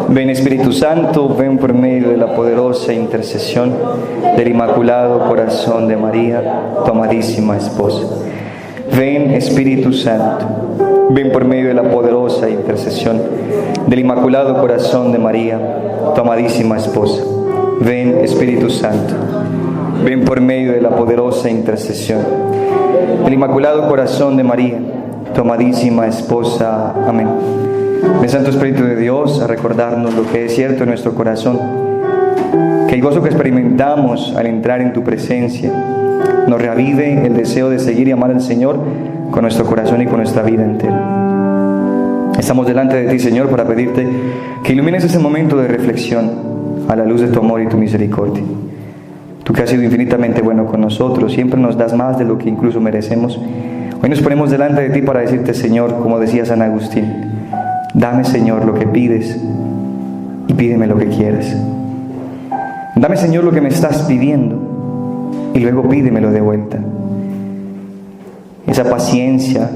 Ven Espíritu Santo, ven por medio de la poderosa intercesión del Inmaculado Corazón de María, tu amadísima esposa. Ven Espíritu Santo, ven por medio de la poderosa intercesión del Inmaculado Corazón de María, tu amadísima esposa. Ven Espíritu Santo, ven por medio de la poderosa intercesión del Inmaculado Corazón de María, tu amadísima esposa. Amén. Ven Santo Espíritu de Dios a recordarnos lo que es cierto en nuestro corazón, que el gozo que experimentamos al entrar en tu presencia nos reavive el deseo de seguir y amar al Señor con nuestro corazón y con nuestra vida entera. Estamos delante de ti, Señor, para pedirte que ilumines ese momento de reflexión a la luz de tu amor y tu misericordia. Tú que has sido infinitamente bueno con nosotros, siempre nos das más de lo que incluso merecemos. Hoy nos ponemos delante de ti para decirte, Señor, como decía San Agustín: dame, Señor, lo que pides y pídeme lo que quieras. Dame, Señor, lo que me estás pidiendo y luego pídemelo de vuelta. Esa paciencia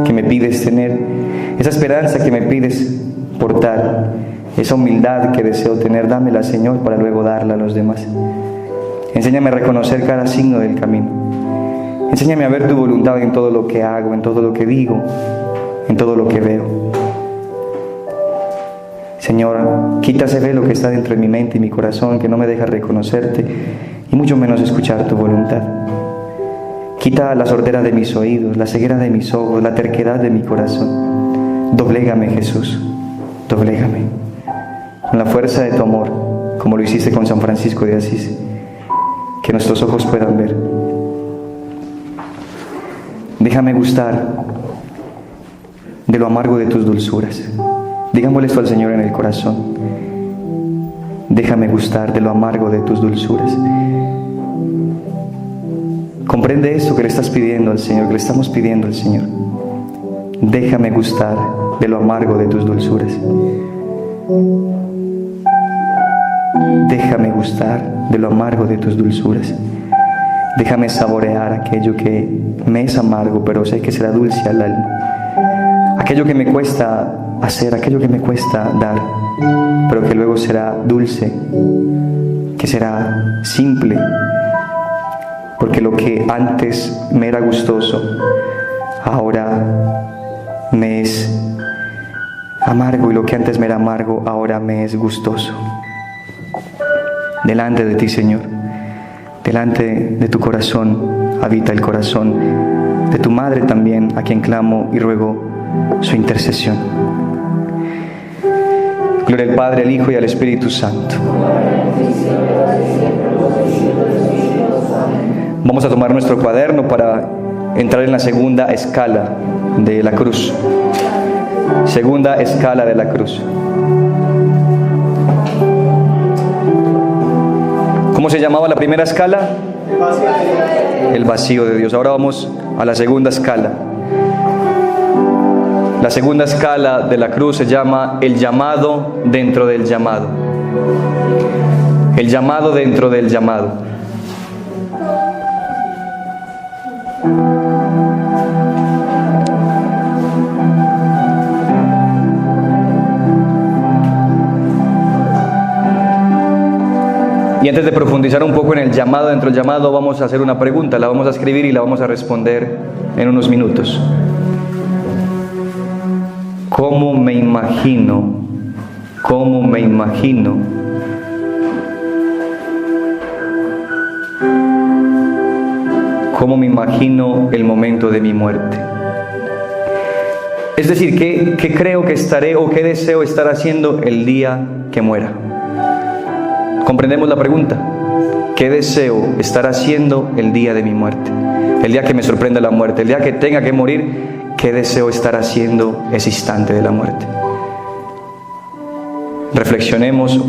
que me pides tener, esa esperanza que me pides portar, esa humildad que deseo tener, dámela, Señor, para luego darla a los demás. Enséñame a reconocer cada signo del camino. Enséñame a ver tu voluntad en todo lo que hago, en todo lo que digo, en todo lo que veo. Señor, quita ese velo que está dentro de mi mente y mi corazón, que no me deja reconocerte y mucho menos escuchar tu voluntad. Quita la sordera de mis oídos, la ceguera de mis ojos, la terquedad de mi corazón. Doblégame, Jesús, doblégame. Con la fuerza de tu amor, como lo hiciste con San Francisco de Asís, que nuestros ojos puedan ver. Déjame gustar de lo amargo de tus dulzuras. Digámosle esto al Señor en el corazón: déjame gustar de lo amargo de tus dulzuras. Comprende esto que le estás pidiendo al Señor, que le estamos pidiendo al Señor. Déjame gustar de lo amargo de tus dulzuras. Déjame gustar de lo amargo de tus dulzuras. Déjame saborear aquello que me es amargo, pero sé que será dulce al alma. Aquello que me cuesta hacer, aquello que me cuesta dar, pero que luego será dulce, que será simple, porque lo que antes me era gustoso, ahora me es amargo, y lo que antes me era amargo, ahora me es gustoso. Delante de ti, Señor, delante de tu corazón habita el corazón de tu Madre también, a quien clamo y ruego su intercesión. Gloria al Padre, al Hijo y al Espíritu Santo. Vamos a tomar nuestro cuaderno para entrar en la segunda escala de la cruz. Segunda escala de la cruz. ¿Cómo se llamaba la primera escala? El vacío de Dios. Ahora vamos a la segunda escala. La segunda escala de la cruz se llama el llamado dentro del llamado. El llamado dentro del llamado. Y antes de profundizar un poco en el llamado dentro del llamado, vamos a hacer una pregunta, la vamos a escribir y la vamos a responder en unos minutos. ¿Cómo me imagino? ¿Cómo me imagino? ¿Cómo me imagino el momento de mi muerte? Es decir, ¿qué creo que estaré o qué deseo estar haciendo el día que muera? ¿Comprendemos la pregunta? ¿Qué deseo estar haciendo el día de mi muerte? El día que me sorprenda la muerte, el día que tenga que morir, ¿qué deseo estar haciendo ese instante de la muerte? Reflexionemos,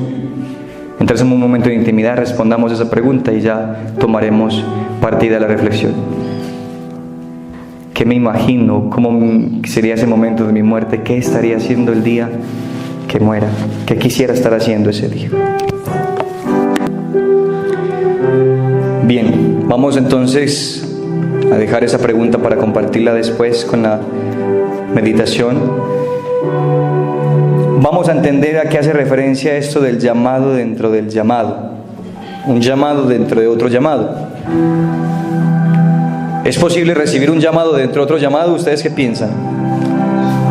entremos en un momento de intimidad, respondamos esa pregunta y ya tomaremos partida de la reflexión. ¿Qué me imagino? ¿Cómo sería ese momento de mi muerte? ¿Qué estaría haciendo el día que muera? ¿Qué quisiera estar haciendo ese día? Bien, vamos entonces a dejar esa pregunta para compartirla después con la meditación. vamos a entender a qué hace referencia esto del llamado dentro del llamado. Un llamado dentro de otro llamado. ¿Es posible recibir un llamado dentro de otro llamado? ¿Ustedes qué piensan?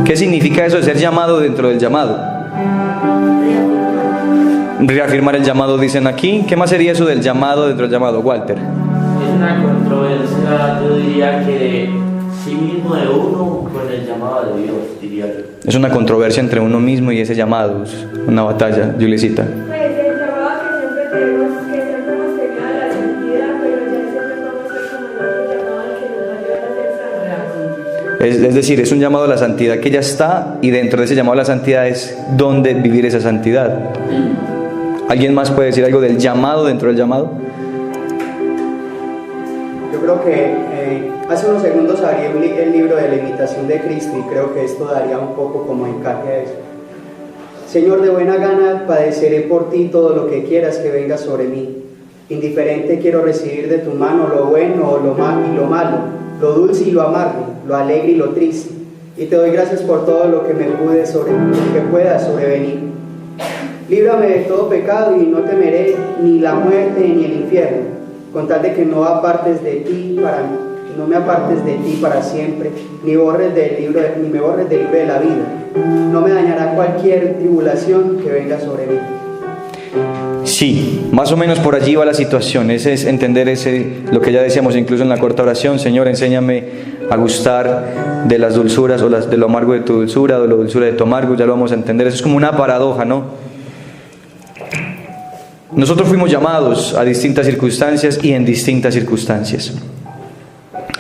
¿Qué significa eso de ser llamado dentro del llamado? Reafirmar el llamado, dicen aquí. ¿Qué más sería eso del llamado dentro del llamado, Walter? Es una controversia, yo diría que de sí mismo de uno con el llamado de Dios, diría yo. Es una controversia entre uno mismo y ese llamado, es una batalla, Juliecita. Pues el llamado que siempre tenemos, que siempre hemos tenido a la santidad, pero ya siempre vamos a ser como el otro llamado que nos ayuda a ser santos. Es decir, es un llamado a la santidad que ya está, y dentro de ese llamado a la santidad es dónde vivir esa santidad. ¿Alguien más puede decir algo del llamado dentro del llamado? Yo creo que hace unos segundos abrí el libro de la imitación de Cristo y creo que esto daría un poco como encaje a eso. Señor, de buena gana padeceré por ti todo lo que quieras que venga sobre mí. Indiferente quiero recibir de tu mano lo bueno y lo malo, lo dulce y lo amargo, lo alegre y lo triste. Y te doy gracias por todo lo que pueda sobrevenir. Líbrame de todo pecado y no temeré ni la muerte ni el infierno, con tal de que no me apartes de ti para siempre, ni me borres del libro de la vida. No me dañará cualquier tribulación que venga sobre mí. Sí, más o menos por allí va la situación. Ese es entender lo que ya decíamos incluso en la corta oración. Señor, enséñame a gustar de las dulzuras o de lo amargo de tu dulzura, o de lo dulzura de tu amargo. Ya lo vamos a entender. Eso es como una paradoja, ¿no? Nosotros fuimos llamados a distintas circunstancias y en distintas circunstancias.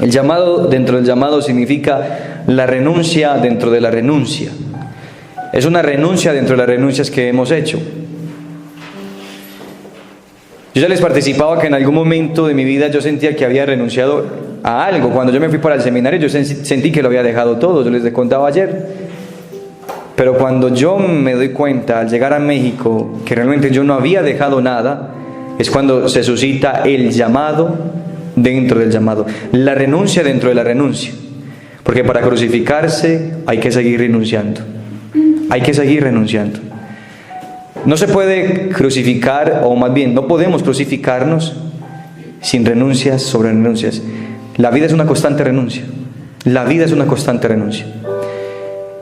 El llamado dentro del llamado significa la renuncia dentro de la renuncia. Es una renuncia dentro de las renuncias que hemos hecho. Yo ya les participaba que en algún momento de mi vida yo sentía que había renunciado a algo. Cuando yo me fui para el seminario yo sentí que lo había dejado todo. Yo les contaba ayer. Pero cuando yo me doy cuenta al llegar a México que realmente yo no había dejado nada, es cuando se suscita el llamado dentro del llamado, la renuncia dentro de la renuncia. Porque para crucificarse hay que seguir renunciando. Hay que seguir renunciando. No se puede crucificar, o más bien no podemos crucificarnos sin renuncias sobre renuncias. La vida es una constante renuncia. La vida es una constante renuncia.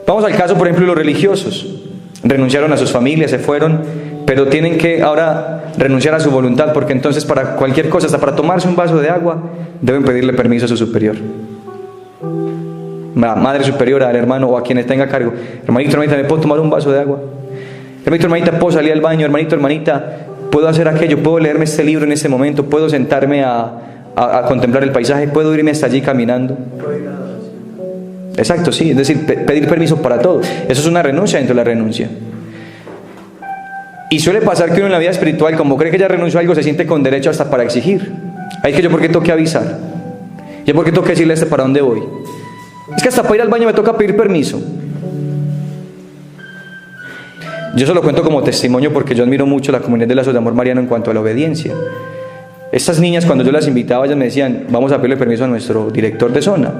Vamos al caso, por ejemplo, de los religiosos. Renunciaron a sus familias, se fueron, pero tienen que ahora renunciar a su voluntad, porque entonces para cualquier cosa, hasta para tomarse un vaso de agua, deben pedirle permiso a su superior. La madre superior, al hermano o a quienes tenga cargo. Hermanito, hermanita, ¿me puedo tomar un vaso de agua? Hermanito, hermanita, ¿puedo salir al baño? Hermanito, hermanita, ¿puedo hacer aquello? ¿Puedo leerme este libro en este momento? ¿Puedo sentarme a contemplar el paisaje? ¿Puedo irme hasta allí caminando? Exacto, sí, es decir, pedir permiso para todo. Eso es una renuncia dentro de la renuncia. Y suele pasar que uno en la vida espiritual, como cree que ya renunció a algo, se siente con derecho hasta para exigir. Ay, que yo por qué tengo que avisar, yo por qué tengo que decirle a este para dónde voy. Es que hasta para ir al baño me toca pedir permiso. Yo se lo cuento como testimonio porque yo admiro mucho la comunidad de Lazos de Amor Mariano en cuanto a la obediencia. Estas niñas, cuando yo las invitaba, ellas me decían: vamos a pedirle permiso a nuestro director de zona,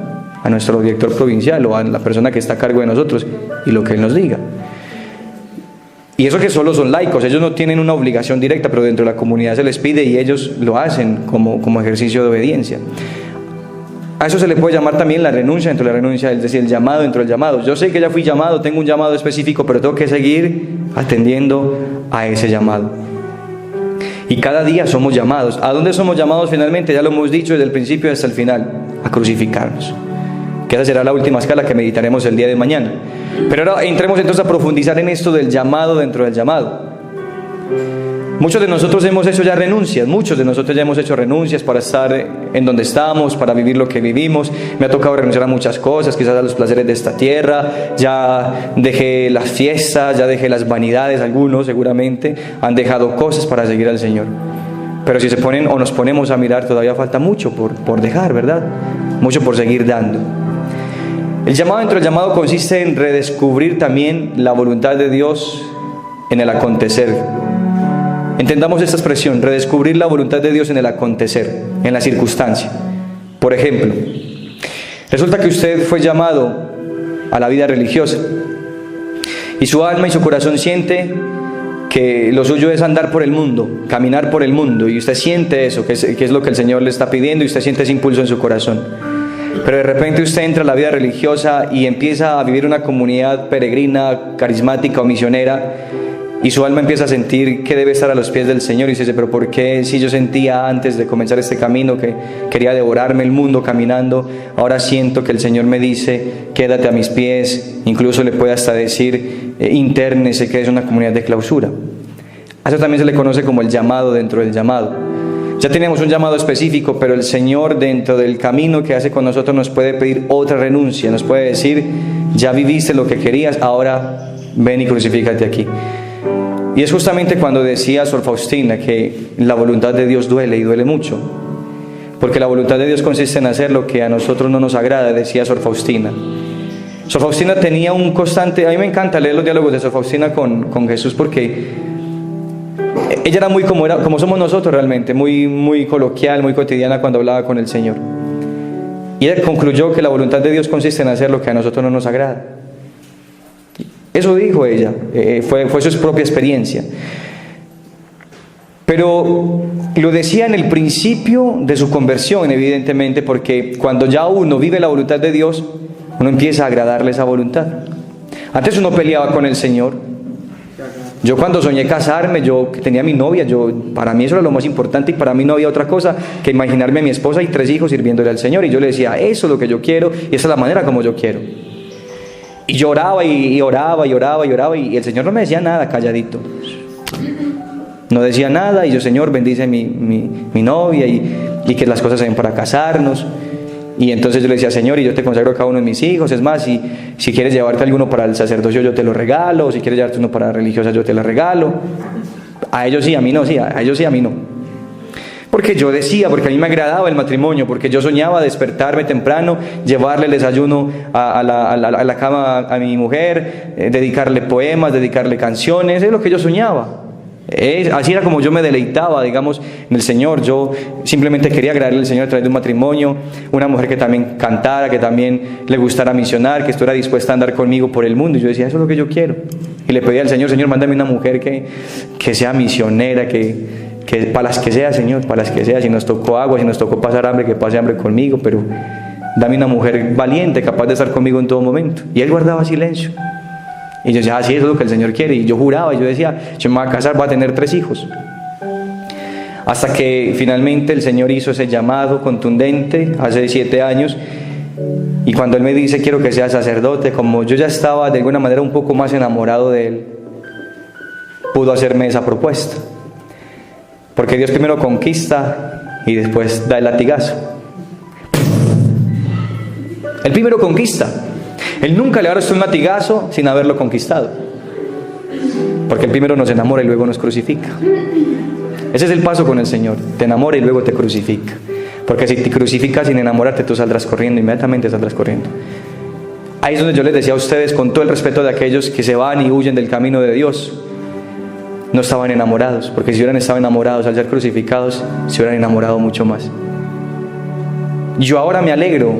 a nuestro director provincial o a la persona que está a cargo de nosotros, y lo que él nos diga. Y eso que solo son laicos, ellos no tienen una obligación directa, pero dentro de la comunidad se les pide y ellos lo hacen como ejercicio de obediencia. A eso se le puede llamar también la renuncia dentro de la renuncia, es decir, el llamado dentro del llamado. Yo sé que ya fui llamado, tengo un llamado específico, pero tengo que seguir atendiendo a ese llamado. Y cada día somos llamados. ¿A dónde somos llamados finalmente? Ya lo hemos dicho desde el principio hasta el final: a crucificarnos. Que esa será la última escala que meditaremos el día de mañana. Pero ahora entremos entonces a profundizar en esto del llamado dentro del llamado. Muchos de nosotros hemos hecho ya renuncias, para estar en donde estamos, para vivir lo que vivimos. Me ha tocado renunciar a muchas cosas, quizás a los placeres de esta tierra. Ya dejé las fiestas, ya dejé las vanidades, algunos seguramente han dejado cosas para seguir al Señor. Pero si se ponen o nos ponemos a mirar, todavía falta mucho por dejar, ¿verdad? Mucho por seguir dando. El llamado dentro del llamado consiste en redescubrir también la voluntad de Dios en el acontecer. Entendamos esta expresión: redescubrir la voluntad de Dios en el acontecer, en la circunstancia. Por ejemplo, resulta que usted fue llamado a la vida religiosa y su alma y su corazón siente que lo suyo es andar por el mundo, caminar por el mundo, y usted siente eso, que es lo que el Señor le está pidiendo, y usted siente ese impulso en su corazón. Pero de repente usted entra a la vida religiosa y empieza a vivir una comunidad peregrina, carismática o misionera, y su alma empieza a sentir que debe estar a los pies del Señor, y dice, pero ¿por qué si yo sentía antes de comenzar este camino que quería devorarme el mundo caminando, ahora siento que el Señor me dice, quédate a mis pies? Incluso le puede hasta decir, intérnese, que es una comunidad de clausura. A eso también se le conoce como el llamado dentro del llamado. Ya tenemos un llamado específico, pero el Señor dentro del camino que hace con nosotros nos puede pedir otra renuncia, nos puede decir, ya viviste lo que querías, ahora ven y crucifícate aquí. Y es justamente cuando decía Sor Faustina que la voluntad de Dios duele, y duele mucho, porque la voluntad de Dios consiste en hacer lo que a nosotros no nos agrada, decía Sor Faustina. Sor Faustina tenía un constante, a mí me encanta leer los diálogos de Sor Faustina con Jesús, porque ella era muy como somos nosotros realmente, muy coloquial, muy cotidiana cuando hablaba con el Señor. Y ella concluyó que la voluntad de Dios consiste en hacer lo que a nosotros no nos agrada. Eso dijo ella, fue su propia experiencia. Pero lo decía en el principio de su conversión, evidentemente, porque cuando ya uno vive la voluntad de Dios, uno empieza a agradarle esa voluntad. Antes uno peleaba con el Señor. Yo cuando soñé casarme, yo que tenía mi novia, para mí eso era lo más importante, y para mí no había otra cosa que imaginarme a mi esposa y 3 hijos sirviéndole al Señor. Y yo le decía, eso es lo que yo quiero, y esa es la manera como yo quiero. Y yo oraba y oraba, y el Señor no me decía nada, calladito. No decía nada, y yo, Señor, bendice mi novia, y que las cosas se den para casarnos. Y entonces yo le decía, Señor, y yo te consagro a cada uno de mis hijos. Es más, si quieres llevarte alguno para el sacerdocio, yo te lo regalo. O si quieres llevarte uno para la religiosa, yo te lo regalo. A ellos sí, a mí no, sí, a ellos sí, a mí no. Porque yo decía, porque a mí me agradaba el matrimonio, porque yo soñaba despertarme temprano, llevarle el desayuno a la cama a mi mujer, dedicarle poemas, dedicarle canciones, es lo que yo soñaba. Así era como yo me deleitaba, digamos, en el Señor. Yo simplemente quería agradarle al Señor a través de un matrimonio, una mujer que también cantara, que también le gustara misionar, que estuviera dispuesta a andar conmigo por el mundo. Y yo decía, eso es lo que yo quiero. Y le pedía al Señor, Señor, mándame una mujer que sea misionera, que para las que sea, Señor, para las que sea. Si nos tocó agua, si nos tocó pasar hambre, que pase hambre conmigo, pero dame una mujer valiente, capaz de estar conmigo en todo momento. Y él guardaba silencio. Y yo decía, sí, eso es lo que el Señor quiere. Y yo juraba, yo decía, yo me voy a casar, voy a tener 3 hijos. Hasta que finalmente el Señor hizo ese llamado contundente hace 7 años. Y cuando Él me dice, quiero que seas sacerdote, como yo ya estaba de alguna manera un poco más enamorado de Él, pudo hacerme esa propuesta. Porque Dios primero conquista y después da el latigazo. Él primero conquista. Él nunca le va a dar un latigazo sin haberlo conquistado. Porque Él primero nos enamora y luego nos crucifica. Ese es el paso con el Señor. Te enamora y luego te crucifica. Porque si te crucificas sin enamorarte, tú saldrás corriendo, inmediatamente saldrás corriendo. Ahí es donde yo les decía a ustedes, con todo el respeto de aquellos que se van y huyen del camino de Dios, no estaban enamorados, porque si hubieran estado enamorados al ser crucificados, se hubieran enamorado mucho más. Yo ahora me alegro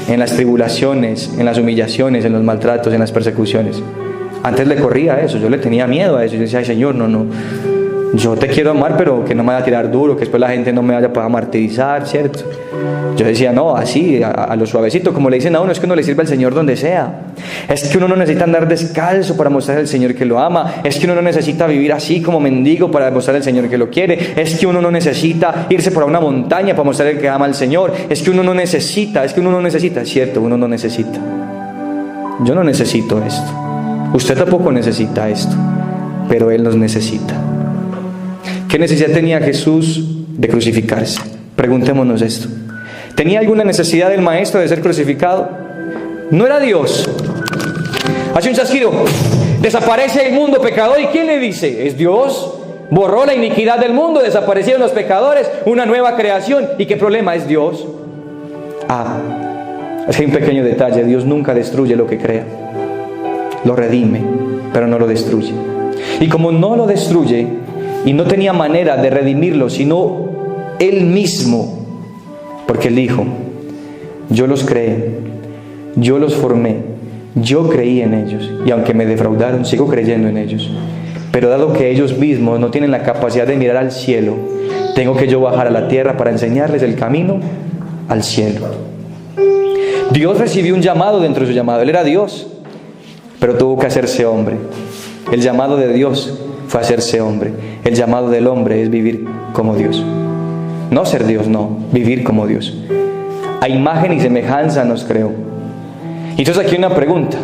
en las tribulaciones, en las humillaciones, en los maltratos, en las persecuciones. Antes le corría a eso, yo le tenía miedo a eso. Yo decía, ay Señor, no, yo te quiero amar, pero que no me vaya a tirar duro, que después la gente no me vaya a martirizar, ¿cierto? Yo decía, no, así, a lo suavecito, como le dicen a uno, es que uno le sirve al Señor donde sea. Es que uno no necesita andar descalzo para mostrar al Señor que lo ama. Es que uno no necesita vivir así como mendigo para mostrar al Señor que lo quiere. Es que uno no necesita irse por una montaña para mostrar que ama al Señor. Es que uno no necesita, es cierto, uno no necesita. Yo no necesito esto. Usted tampoco necesita esto, pero Él nos necesita. ¿Qué necesidad tenía Jesús de crucificarse? Preguntémonos esto. ¿Tenía alguna necesidad del Maestro de ser crucificado? No era Dios. Hace un chasquido, desaparece el mundo pecador. ¿Y quién le dice? Es Dios. Borró la iniquidad del mundo, desaparecieron los pecadores, una nueva creación. ¿Y qué problema? Es Dios. Es que hay un pequeño detalle. Dios nunca destruye lo que crea. Lo redime, pero no lo destruye. Y como no lo destruye, y no tenía manera de redimirlo, sino Él mismo, porque Él dijo, yo los creé, yo los formé, Yo creí en ellos y aunque me defraudaron, sigo creyendo en ellos. Pero dado que ellos mismos no tienen la capacidad de mirar al cielo, tengo que yo bajar a la tierra para enseñarles el camino al cielo. Dios recibió un llamado dentro de su llamado. Él era Dios, pero tuvo que hacerse hombre. El llamado de Dios fue hacerse hombre. El llamado del hombre es vivir como Dios. No ser Dios, no, vivir como Dios. A imagen y semejanza nos creó. Entonces aquí hay una pregunta.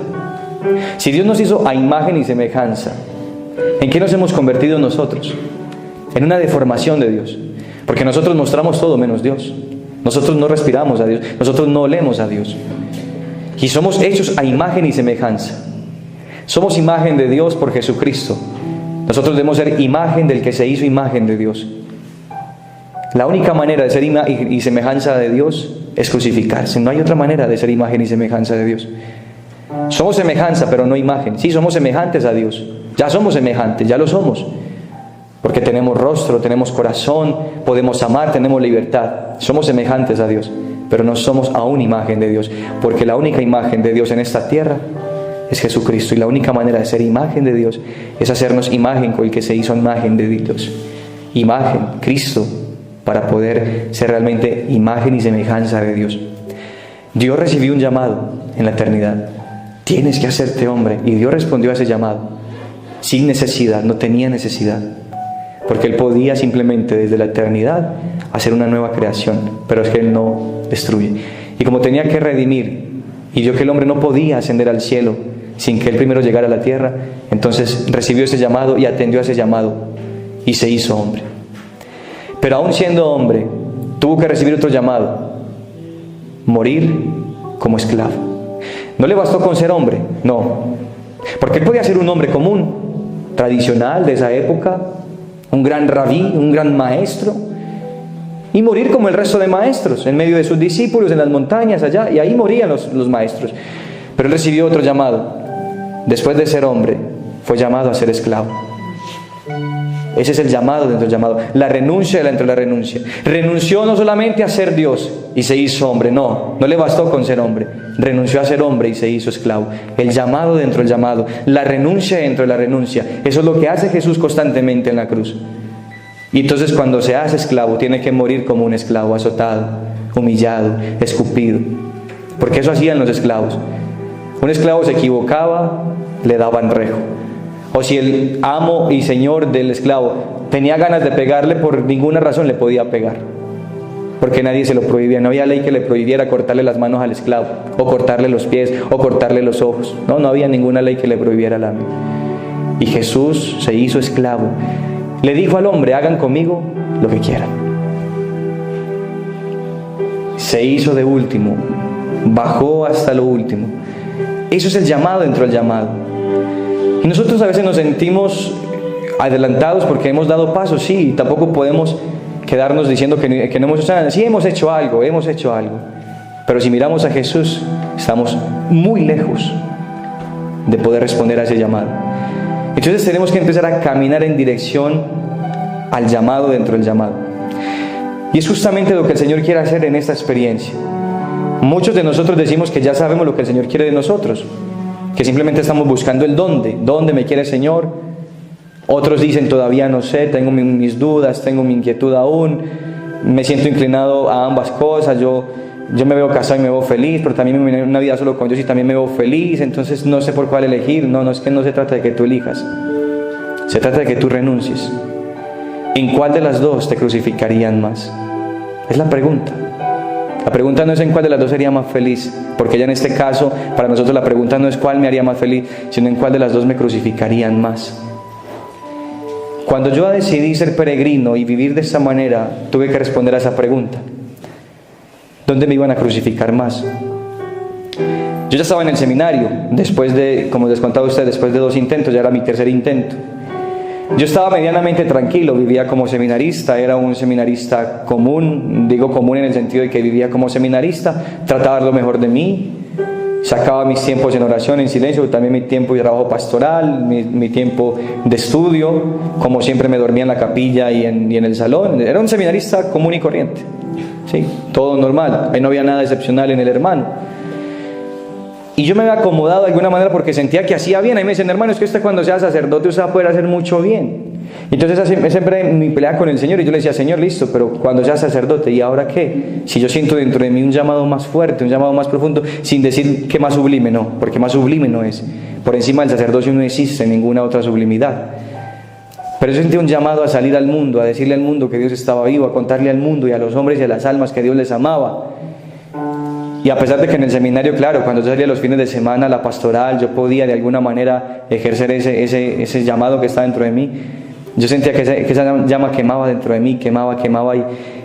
Si Dios nos hizo a imagen y semejanza, ¿en qué nos hemos convertido nosotros? En una deformación de Dios. Porque nosotros mostramos todo menos Dios. Nosotros no respiramos a Dios. Nosotros no olemos a Dios. Y somos hechos a imagen y semejanza. Somos imagen de Dios por Jesucristo. Nosotros debemos ser imagen del que se hizo imagen de Dios. La única manera de ser imagen y semejanza de Dios es crucificarse. No hay otra manera de ser imagen y semejanza de Dios. Somos semejanza, pero no imagen. Sí, somos semejantes a Dios. Ya somos semejantes, ya lo somos. Porque tenemos rostro, tenemos corazón, podemos amar, tenemos libertad. Somos semejantes a Dios, pero no somos aún imagen de Dios. Porque la única imagen de Dios en esta tierra es Jesucristo. Y la única manera de ser imagen de Dios es hacernos imagen con el que se hizo imagen de Dios. Imagen, Cristo, para poder ser realmente imagen y semejanza de Dios. Dios recibió un llamado en la eternidad. Tienes que hacerte hombre. Y Dios respondió a ese llamado. Sin necesidad, no tenía necesidad. Porque Él podía simplemente desde la eternidad hacer una nueva creación. Pero es que Él no destruye. Y como tenía que redimir y vio que el hombre no podía ascender al cielo sin que Él primero llegara a la tierra, entonces recibió ese llamado y atendió a ese llamado y se hizo hombre. Pero aún siendo hombre, tuvo que recibir otro llamado: morir como esclavo. No le bastó con ser hombre, no. Porque Él podía ser un hombre común, tradicional de esa época, un gran rabí, un gran maestro, y morir como el resto de maestros, en medio de sus discípulos, en las montañas allá, y ahí morían los maestros. Pero Él recibió otro llamado. Después de ser hombre, fue llamado a ser esclavo. Ese es el llamado dentro del llamado, la renuncia dentro de la renuncia. Renunció no solamente a ser Dios y se hizo hombre, no le bastó con ser hombre. Renunció a ser hombre y se hizo esclavo. El llamado dentro del llamado, la renuncia dentro de la renuncia. Eso es lo que hace Jesús constantemente en la cruz. Y entonces cuando se hace esclavo, tiene que morir como un esclavo, azotado, humillado, escupido. Porque eso hacían los esclavos. Un esclavo se equivocaba, le daban rejo. O si el amo y señor del esclavo tenía ganas de pegarle, por ninguna razón le podía pegar. Porque nadie se lo prohibía. No había ley que le prohibiera cortarle las manos al esclavo, o cortarle los pies, o cortarle los ojos. No había ninguna ley que le prohibiera al amo. Y Jesús se hizo esclavo. Le dijo al hombre: hagan conmigo lo que quieran. Se hizo de último. Bajó hasta lo último. Eso es el llamado dentro del llamado. Y nosotros a veces nos sentimos adelantados porque hemos dado pasos, sí, y tampoco podemos quedarnos diciendo que no hemos hecho nada. Sí, hemos hecho algo. Pero si miramos a Jesús, estamos muy lejos de poder responder a ese llamado. Entonces tenemos que empezar a caminar en dirección al llamado dentro del llamado. Y es justamente lo que el Señor quiere hacer en esta experiencia. Muchos de nosotros decimos que ya sabemos lo que el Señor quiere de nosotros, que simplemente estamos buscando el dónde me quiere el Señor. Otros dicen: todavía no sé, tengo mis dudas, tengo mi inquietud aún, me siento inclinado a ambas cosas, yo me veo casado y me veo feliz, pero también me veo una vida solo con Dios y también me veo feliz, entonces no sé por cuál elegir. No, es que no se trata de que tú elijas, se trata de que tú renuncies. ¿En cuál de las dos te crucificarían más? Es la pregunta. La pregunta no es en cuál de las dos sería más feliz, porque ya en este caso, para nosotros la pregunta no es cuál me haría más feliz, sino en cuál de las dos me crucificarían más. Cuando yo decidí ser peregrino y vivir de esta manera, tuve que responder a esa pregunta: ¿dónde me iban a crucificar más? Yo ya estaba en el seminario, después de, como les contaba a ustedes, después de 2 intentos, ya era mi tercer intento. Yo estaba medianamente tranquilo, vivía como seminarista, era un seminarista común, digo común en el sentido de que vivía como seminarista, trataba lo mejor de mí, sacaba mis tiempos en oración, en silencio, también mi tiempo de trabajo pastoral, mi tiempo de estudio, como siempre me dormía en la capilla y en el salón. Era un seminarista común y corriente, sí, todo normal, ahí no había nada excepcional en el hermano. Y yo me había acomodado de alguna manera porque sentía que hacía bien. Ahí me dicen, hermano, es que usted cuando sea sacerdote usted va a poder hacer mucho bien. Entonces esa siempre mi pelea con el Señor, y yo le decía, Señor, listo, pero cuando sea sacerdote, ¿y ahora qué? Si yo siento dentro de mí un llamado más fuerte, un llamado más profundo, sin decir que más sublime, no, porque más sublime no es. Por encima del sacerdocio no existe ninguna otra sublimidad. Pero yo sentí un llamado a salir al mundo, a decirle al mundo que Dios estaba vivo, a contarle al mundo y a los hombres y a las almas que Dios les amaba. Y a pesar de que en el seminario, claro, cuando yo salía los fines de semana, la pastoral, yo podía de alguna manera ejercer ese llamado que está dentro de mí, yo sentía que esa llama quemaba dentro de mí, quemaba,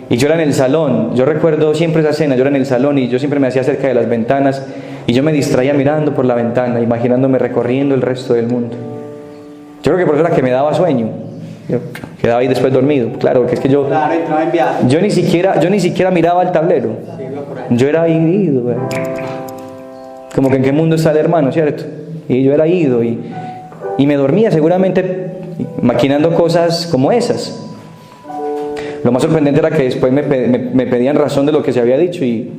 y yo era en el salón. Yo recuerdo siempre esa escena, yo era en el salón y yo siempre me hacía cerca de las ventanas y yo me distraía mirando por la ventana, imaginándome recorriendo el resto del mundo. Yo creo que por eso era que me daba sueño. Yo quedaba ahí después dormido, claro, que es que yo ni siquiera miraba el tablero. Yo era ido, como que en qué mundo está el hermano, ¿cierto? Y yo era ido y me dormía seguramente maquinando cosas como esas. Lo más sorprendente era que después me pedían razón de lo que se había dicho y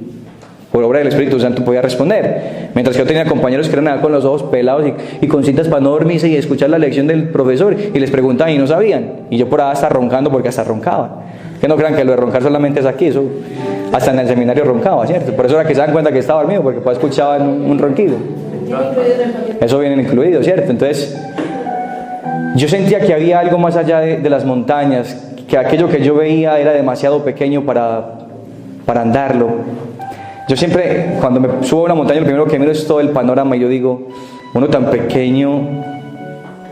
por obra del Espíritu Santo podía responder. Mientras que yo tenía compañeros que eran con los ojos pelados y con cintas para no dormirse y escuchar la lección del profesor, y les preguntaban y no sabían. Y yo por ahí hasta roncando, porque hasta roncaba. Que no crean que lo de roncar solamente es aquí, eso hasta en el seminario roncaba, ¿cierto? Por eso era que se dan cuenta que estaba dormido, porque pues escuchaban un ronquido. Eso viene incluido, ¿cierto? Entonces yo sentía que había algo más allá de las montañas, que aquello que yo veía era demasiado pequeño para andarlo. Yo siempre, cuando me subo a una montaña, lo primero que miro es todo el panorama y yo digo, uno tan pequeño,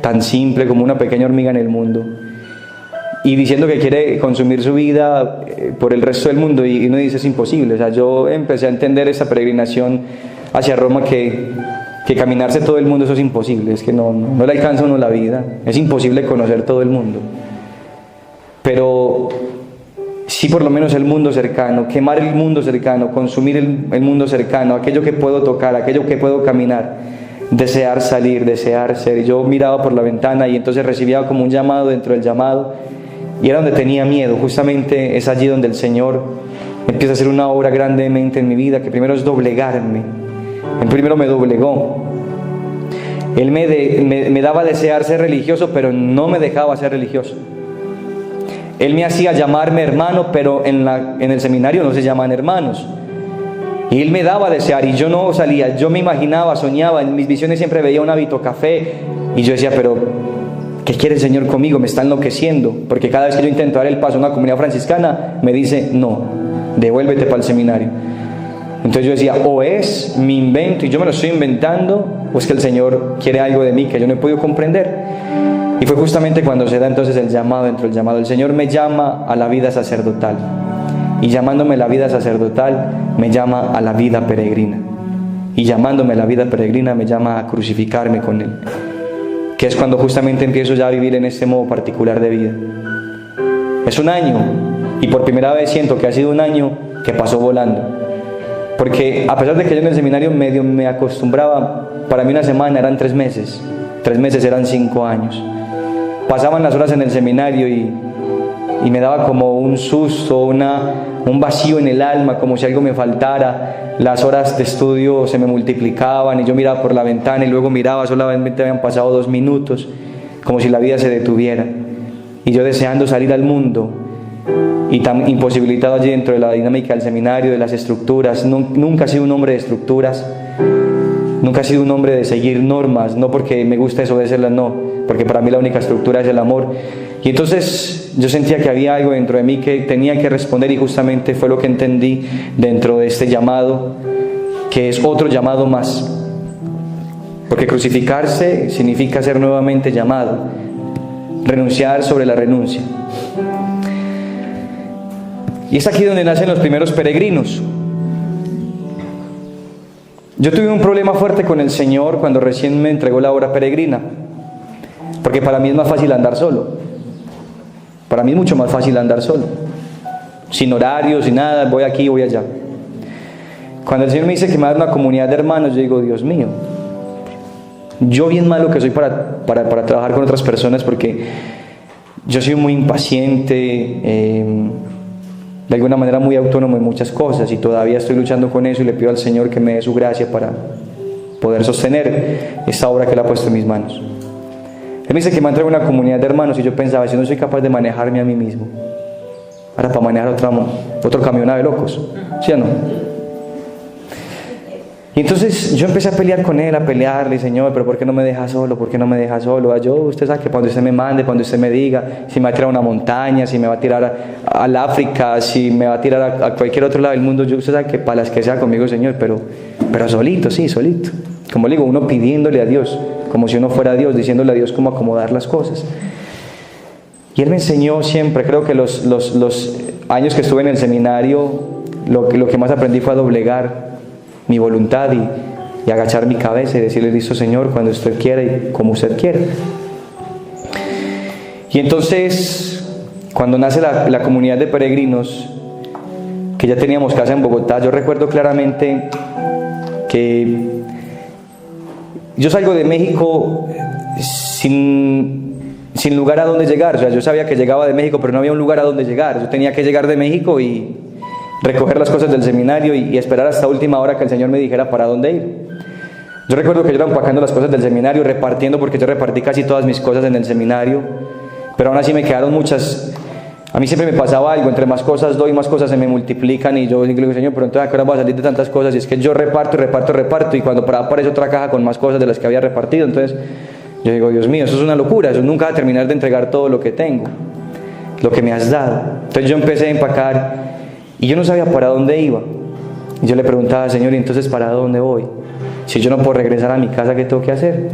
tan simple como una pequeña hormiga en el mundo, y diciendo que quiere consumir su vida por el resto del mundo, y uno dice, es imposible. O sea, yo empecé a entender esa peregrinación hacia Roma, que caminarse todo el mundo, eso es imposible, es que no le alcanza a uno la vida, es imposible conocer todo el mundo. Pero sí, por lo menos el mundo cercano, quemar el mundo cercano, consumir el mundo cercano, aquello que puedo tocar, aquello que puedo caminar, desear salir, desear ser. Y yo miraba por la ventana y entonces recibía como un llamado dentro del llamado, y era donde tenía miedo. Justamente es allí donde el Señor empieza a hacer una obra grandemente en mi vida, que primero es doblegarme. Él primero me doblegó. Él me daba a desear ser religioso, pero no me dejaba ser religioso. Él me hacía llamarme hermano, pero en el seminario no se llaman hermanos. Y Él me daba a desear, y yo no salía, yo me imaginaba, soñaba, en mis visiones siempre veía un hábito café, y yo decía, pero ¿qué quiere el Señor conmigo? Me está enloqueciendo, porque cada vez que yo intento dar el paso a una comunidad franciscana, me dice, no, devuélvete para el seminario. Entonces yo decía, o es mi invento y yo me lo estoy inventando, o es que el Señor quiere algo de mí que yo no he podido comprender. Y fue justamente cuando se da entonces el llamado dentro del llamado. El Señor me llama a la vida sacerdotal, y llamándome a la vida sacerdotal me llama a la vida peregrina, y llamándome a la vida peregrina me llama a crucificarme con Él, que es cuando justamente empiezo ya a vivir en este modo particular de vida. Es un año, y por primera vez siento que ha sido un año que pasó volando, porque a pesar de que yo en el seminario medio me acostumbraba, para mí una semana eran 3 meses, 3 meses eran 5 años. Pasaban las horas en el seminario y me daba como un susto, un vacío en el alma, como si algo me faltara. Las horas de estudio se me multiplicaban y yo miraba por la ventana y luego miraba, solamente habían pasado 2 minutos, como si la vida se detuviera. Y yo deseando salir al mundo y tan imposibilitado allí dentro de la dinámica del seminario, de las estructuras. Nunca he sido un hombre de estructuras, nunca he sido un hombre de seguir normas, no porque me gusta desobedecerlas, no, porque para mí la única estructura es el amor. Y entonces yo sentía que había algo dentro de mí que tenía que responder, y justamente fue lo que entendí dentro de este llamado, que es otro llamado más, porque crucificarse significa ser nuevamente llamado, renunciar sobre la renuncia. Y es aquí donde nacen los primeros peregrinos. Yo tuve un problema fuerte con el Señor cuando recién me entregó la obra peregrina, porque para mí es más fácil andar solo. Para mí es mucho más fácil andar solo, sin horario, sin nada, voy aquí, voy allá. Cuando el Señor me dice que me va a dar una comunidad de hermanos, yo digo, Dios mío, yo bien malo que soy para trabajar con otras personas, porque yo soy muy impaciente, de alguna manera muy autónomo en muchas cosas, y todavía estoy luchando con eso, y le pido al Señor que me dé su gracia poder sostener esta obra que Él ha puesto en mis manos. Él me dice que me ha traído una comunidad de hermanos y yo pensaba, si no soy capaz de manejarme a mí mismo, ahora para manejar otro camionada de locos, ¿sí o no? Y entonces yo empecé a pelear con Él, a pelearle, Señor, pero ¿por qué no me dejas solo? ¿Por qué no me dejas solo? Usted sabe que cuando usted me mande, cuando usted me diga, si me va a tirar a una montaña, si me va a tirar al África, si me va a tirar a cualquier otro lado del mundo, usted sabe que para las que sea conmigo, Señor, pero solito, sí, solito. Como le digo, uno pidiéndole a Dios, como si uno fuera Dios, diciéndole a Dios cómo acomodar las cosas. Y Él me enseñó siempre, creo que los años que estuve en el seminario, lo que más aprendí fue a doblegar mi voluntad y agachar mi cabeza y decirle, listo Señor, cuando usted quiera y como usted quiera. Y entonces, cuando nace la comunidad de peregrinos, que ya teníamos casa en Bogotá, yo recuerdo claramente que yo salgo de México sin lugar a donde llegar. O sea, yo sabía que llegaba de México, pero no había un lugar a donde llegar. Yo tenía que llegar de México y recoger las cosas del seminario y esperar hasta última hora que el Señor me dijera para dónde ir. Yo recuerdo que yo iba empacando las cosas del seminario, repartiendo, porque yo repartí casi todas mis cosas en el seminario, pero aún así me quedaron muchas. A mí siempre me pasaba algo, entre más cosas doy, más cosas se me multiplican, y yo digo, Señor, pero entonces ¿a qué hora voy a salir de tantas cosas? Y es que yo reparto, y cuando aparece otra caja con más cosas de las que había repartido, entonces yo digo, Dios mío, eso es una locura, eso nunca va a terminar de entregar todo lo que tengo, lo que me has dado. Entonces yo empecé a empacar y yo no sabía para dónde iba. Y yo le preguntaba, Señor, ¿y entonces para dónde voy? Si yo no puedo regresar a mi casa, ¿qué tengo que hacer?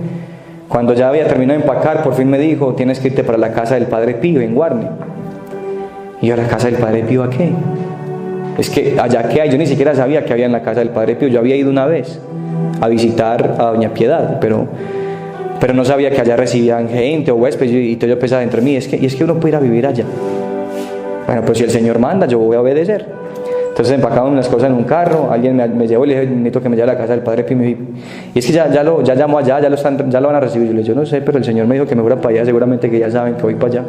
Cuando ya había terminado de empacar, por fin me dijo, tienes que irte para la casa del Padre Pío en Guarne. Y yo, ¿a la casa del Padre Pío a qué? Es que allá que hay, yo ni siquiera sabía que había en la casa del Padre Pío. Yo había ido una vez a visitar a Doña Piedad, pero no sabía que allá recibían gente o huéspedes, y entonces yo pensaba dentro de mí, es que uno puede ir a vivir allá. Bueno, pues si el Señor manda, yo voy a obedecer. Entonces empacamos las cosas en un carro, alguien me llevó y le dije, necesito que me lleve a la casa del Padre Pío. Y es que ya llamó allá, ya lo van a recibir. Yo le dije, yo no sé, pero el Señor me dijo que me fuera para allá, seguramente que ya saben que voy para allá.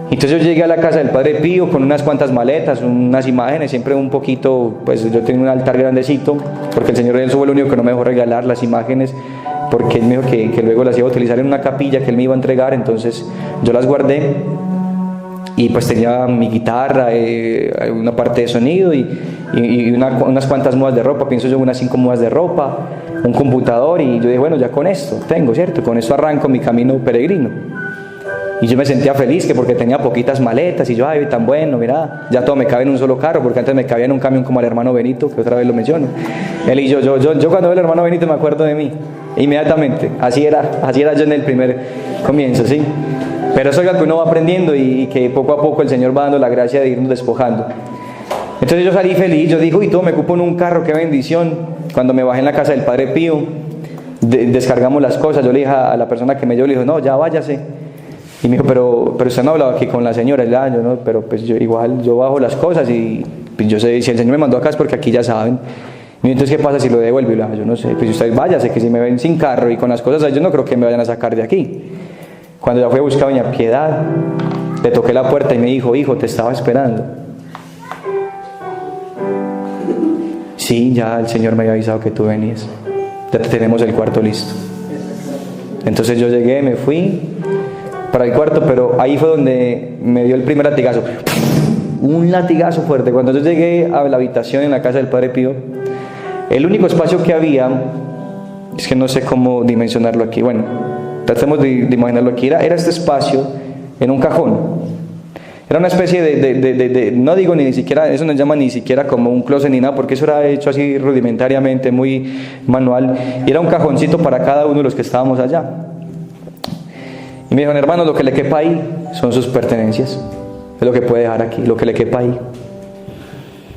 Entonces yo llegué a la casa del Padre Pío con unas cuantas maletas, unas imágenes, siempre un poquito, pues yo tenía un altar grandecito, porque el Señor fue el único que no me dejó regalar las imágenes, porque Él me dijo que luego las iba a utilizar en una capilla que Él me iba a entregar. Entonces yo las guardé y pues tenía mi guitarra, una parte de sonido y unas cuantas mudas de ropa, pienso yo unas 5 mudas de ropa, un computador, y yo dije, bueno, ya con esto tengo, ¿cierto? Con esto arranco mi camino peregrino. Y yo me sentía feliz, que porque tenía poquitas maletas, y yo, ay, tan bueno, mira, ya todo me cabe en un solo carro, porque antes me cabía en un camión como el hermano Benito, que otra vez lo menciono. Él y yo cuando veo al hermano Benito me acuerdo de mí, inmediatamente. Así era yo en el primer comienzo, ¿sí? Pero eso es algo que uno va aprendiendo y que poco a poco el Señor va dando la gracia de irnos despojando. Entonces yo salí feliz, yo digo, y todo me cupo en un carro, qué bendición. Cuando me bajé en la casa del Padre Pío, descargamos las cosas, yo le dije a la persona que me llevó, le dijo, no, ya váyase. Y me dijo, pero usted no ha hablado aquí con la señora. Y yo, no, pero pues yo bajo las cosas, y pues yo sé, si el Señor me mandó acá es porque aquí ya saben. Y entonces, ¿qué pasa si lo devuelvo? Y yo no sé, pues usted váyase, que si me ven sin carro y con las cosas, yo no creo que me vayan a sacar de aquí. Cuando ya fui a buscar a Doña Piedad, le toqué la puerta y me dijo, hijo, te estaba esperando. Sí, ya el Señor me había avisado que tú venías, ya tenemos el cuarto listo. Entonces yo llegué, me fui para el cuarto, pero ahí fue donde me dio el primer latigazo, un latigazo fuerte. Cuando yo llegué a la habitación en la casa del Padre Pío, el único espacio que había, es que no sé cómo dimensionarlo aquí, bueno, tratemos de imaginarlo aquí, era este espacio en un cajón. Era una especie de no digo ni siquiera, eso no se llama ni siquiera como un closet ni nada, porque eso era hecho así rudimentariamente, muy manual, y era un cajoncito para cada uno de los que estábamos allá. Y me dijeron, hermano, lo que le quepa ahí son sus pertenencias, es lo que puede dejar aquí, lo que le quepa ahí.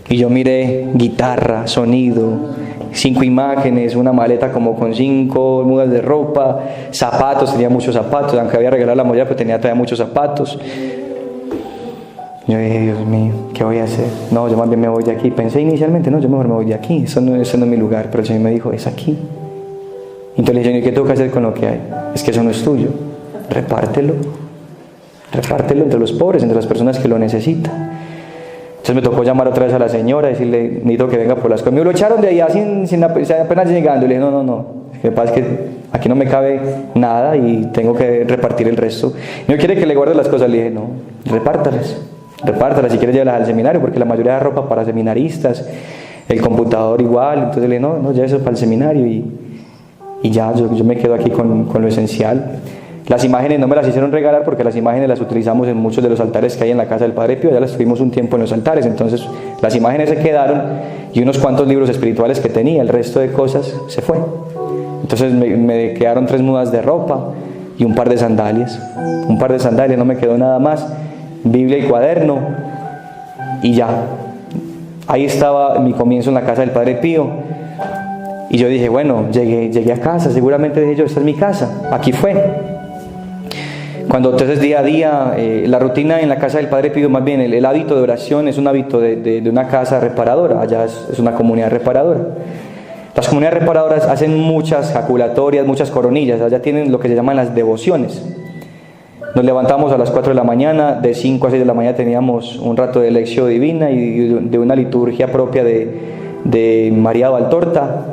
Y yo miré guitarra, sonido, 5 imágenes, una maleta como con 5 mudas de ropa, zapatos, tenía muchos zapatos, aunque había regalado la mollera, pero tenía todavía muchos zapatos. Yo dije, Dios mío, ¿qué voy a hacer? No, yo más bien me voy de aquí. Pensé inicialmente, no, yo mejor me voy de aquí, eso no es mi lugar, pero el Señor me dijo, es aquí. Entonces le dije, ¿y qué tengo que hacer con lo que hay? Es que eso no es tuyo, repártelo entre los pobres, entre las personas que lo necesitan. Entonces me tocó llamar otra vez a la señora, decirle, necesito que venga por las cosas. Me lo echaron de allá apenas llegando. Le dije, no. Lo que pasa es que aquí no me cabe nada y tengo que repartir el resto. ¿No quiere que le guarde las cosas? Le dije, no, repártalas, si quieres llévalas al seminario, porque la mayoría de ropa para seminaristas, el computador igual. Entonces le dije, no, llévelas para el seminario y ya, yo me quedo aquí con lo esencial. Las imágenes no me las hicieron regalar porque las imágenes las utilizamos en muchos de los altares que hay en la casa del Padre Pío, ya las tuvimos un tiempo en los altares, entonces las imágenes se quedaron y unos cuantos libros espirituales que tenía, el resto de cosas se fue. Entonces me quedaron 3 mudas de ropa y un par de sandalias, no me quedó nada más, Biblia y cuaderno y ya. Ahí estaba mi comienzo en la casa del Padre Pío. Y yo dije, bueno, llegué a casa, seguramente dije yo, esta es mi casa, aquí fue. Cuando entonces día a día, la rutina en la casa del Padre Pío, más bien el hábito de oración es un hábito de una casa reparadora, allá es una comunidad reparadora. Las comunidades reparadoras hacen muchas jaculatorias, muchas coronillas, allá tienen lo que se llaman las devociones. Nos levantamos a las 4 de la mañana, de 5 a 6 de la mañana teníamos un rato de lección divina y de una liturgia propia de María Valtorta,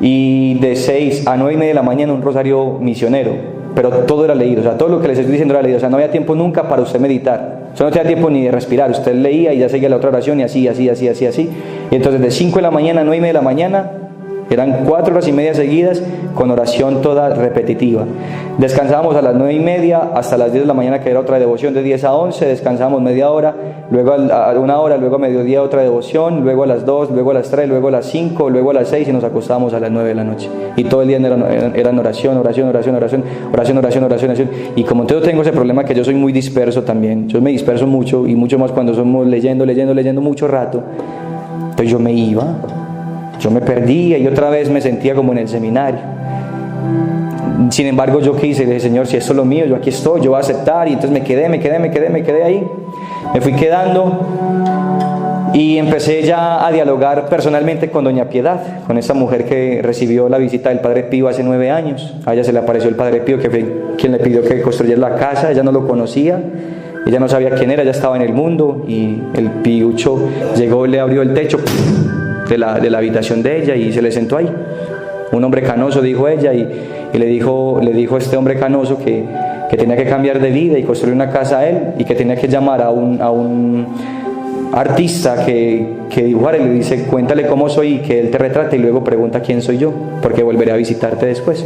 y de 6 a 9:30 de la mañana un rosario misionero. Pero todo era leído, o sea, todo lo que les estoy diciendo era leído, o sea, no había tiempo nunca para usted meditar, o sea, no tenía tiempo ni de respirar, usted leía y ya seguía la otra oración y así, y entonces de 5 de la mañana a 9:30 de la mañana, eran 4 horas y media seguidas con oración toda repetitiva. Descansábamos a las 9:30 hasta las 10 de la mañana, que era otra devoción de 10 a 11, descansábamos media hora, luego a 1 hora, luego a mediodía otra devoción, luego a las 2, luego a las 3, luego a las 5, luego a las 6 y nos acostábamos a las 9 de la noche. Y todo el día eran oración. Y como entonces tengo ese problema que yo soy muy disperso también, yo me disperso mucho y mucho más cuando somos leyendo mucho rato, entonces yo me iba. Yo me perdía y otra vez me sentía como en el seminario. Sin embargo, yo quise, le dije, Señor, si esto es lo mío, yo aquí estoy, yo voy a aceptar. Y entonces me quedé ahí. Me fui quedando y empecé ya a dialogar personalmente con doña Piedad, con esa mujer que recibió la visita del Padre Pío hace 9 años. A ella se le apareció el Padre Pío, que fue quien le pidió que construyera la casa. Ella no lo conocía, ella no sabía quién era, ella estaba en el mundo. Y el piucho llegó, le abrió el techo de la habitación de ella y se le sentó ahí. Un hombre canoso, dijo ella, y le dijo a este hombre canoso que tenía que cambiar de vida y construir una casa a él, y que tenía que llamar a un artista que dibujara, y le dice, cuéntale cómo soy y que él te retrate, y luego pregunta quién soy yo, porque volveré a visitarte después.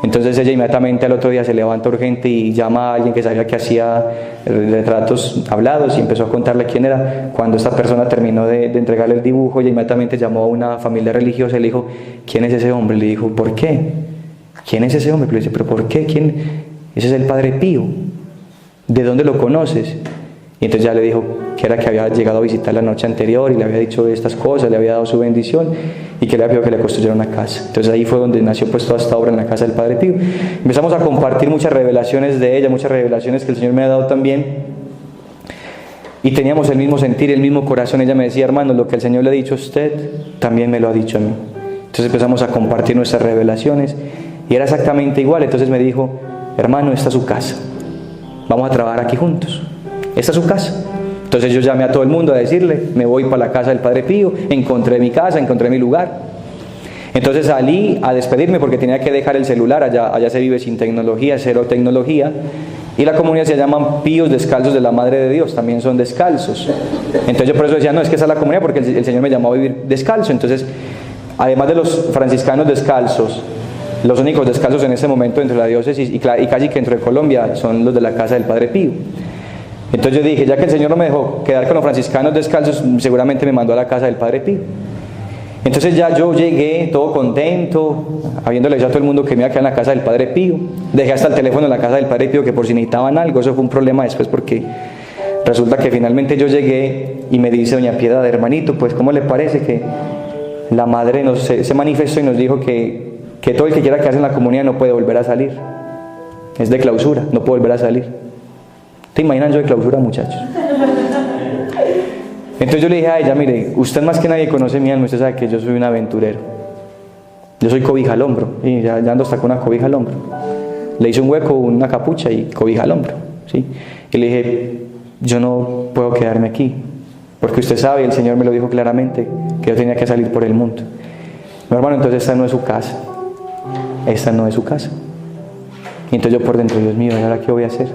Entonces ella inmediatamente al otro día se levanta urgente y llama a alguien que sabía que hacía retratos hablados y empezó a contarle quién era. Cuando esta persona terminó de entregarle el dibujo, ella inmediatamente llamó a una familia religiosa y le dijo, ¿quién es ese hombre? Le dijo, ¿por qué? ¿Quién es ese hombre? Le dice, ¿pero por qué? ¿Quién? Ese es el Padre Pío. ¿De dónde lo conoces? Y entonces ya le dijo que era que había llegado a visitar la noche anterior y le había dicho estas cosas, le había dado su bendición y que le había pedido que le construyera una casa. Entonces ahí fue donde nació pues toda esta obra en la casa del Padre Pío. Empezamos a compartir muchas revelaciones de ella, muchas revelaciones que el Señor me ha dado también. Y teníamos el mismo sentir, el mismo corazón. Ella me decía, hermano, lo que el Señor le ha dicho a usted, también me lo ha dicho a mí. Entonces empezamos a compartir nuestras revelaciones y era exactamente igual. Entonces me dijo, hermano, esta es su casa, vamos a trabajar aquí juntos, esta es su casa. Entonces yo llamé a todo el mundo a decirle, me voy para la casa del Padre Pío, encontré mi casa, encontré mi lugar. Entonces salí a despedirme porque tenía que dejar el celular, allá se vive sin tecnología, cero tecnología. Y la comunidad se llaman Píos Descalzos de la Madre de Dios, también son descalzos. Entonces yo por eso decía, no, es que esa es la comunidad porque el Señor me llamó a vivir descalzo. Entonces, además de los franciscanos descalzos, los únicos descalzos en ese momento dentro de la diócesis y casi que dentro de Colombia son los de la casa del Padre Pío. Entonces yo dije, ya que el Señor no me dejó quedar con los franciscanos descalzos, seguramente me mandó a la casa del Padre Pío. Entonces ya yo llegué todo contento, habiéndole dicho a todo el mundo que me iba a quedar en la casa del Padre Pío. Dejé hasta el teléfono en la casa del Padre Pío, que por si necesitaban algo. Eso fue un problema después porque resulta que finalmente yo llegué y me dice doña Piedad, hermanito, pues ¿cómo le parece que la madre se manifestó y nos dijo que todo el que quiera quedarse en la comunidad no puede volver a salir? Es de clausura, no puede volver a salir. ¿Te imaginan yo de clausura, muchachos? Entonces yo le dije a ella, mire, usted más que nadie conoce mi alma, usted sabe que yo soy un aventurero. Yo soy cobija al hombro, y ya ando hasta con una cobija al hombro. Le hice un hueco, una capucha y cobija al hombro, ¿sí? Y le dije, yo no puedo quedarme aquí, porque usted sabe, el Señor me lo dijo claramente, que yo tenía que salir por el mundo. Mi hermano, entonces esta no es su casa. Esta no es su casa. Y entonces yo por dentro, Dios mío, ¿y ahora qué voy a hacer?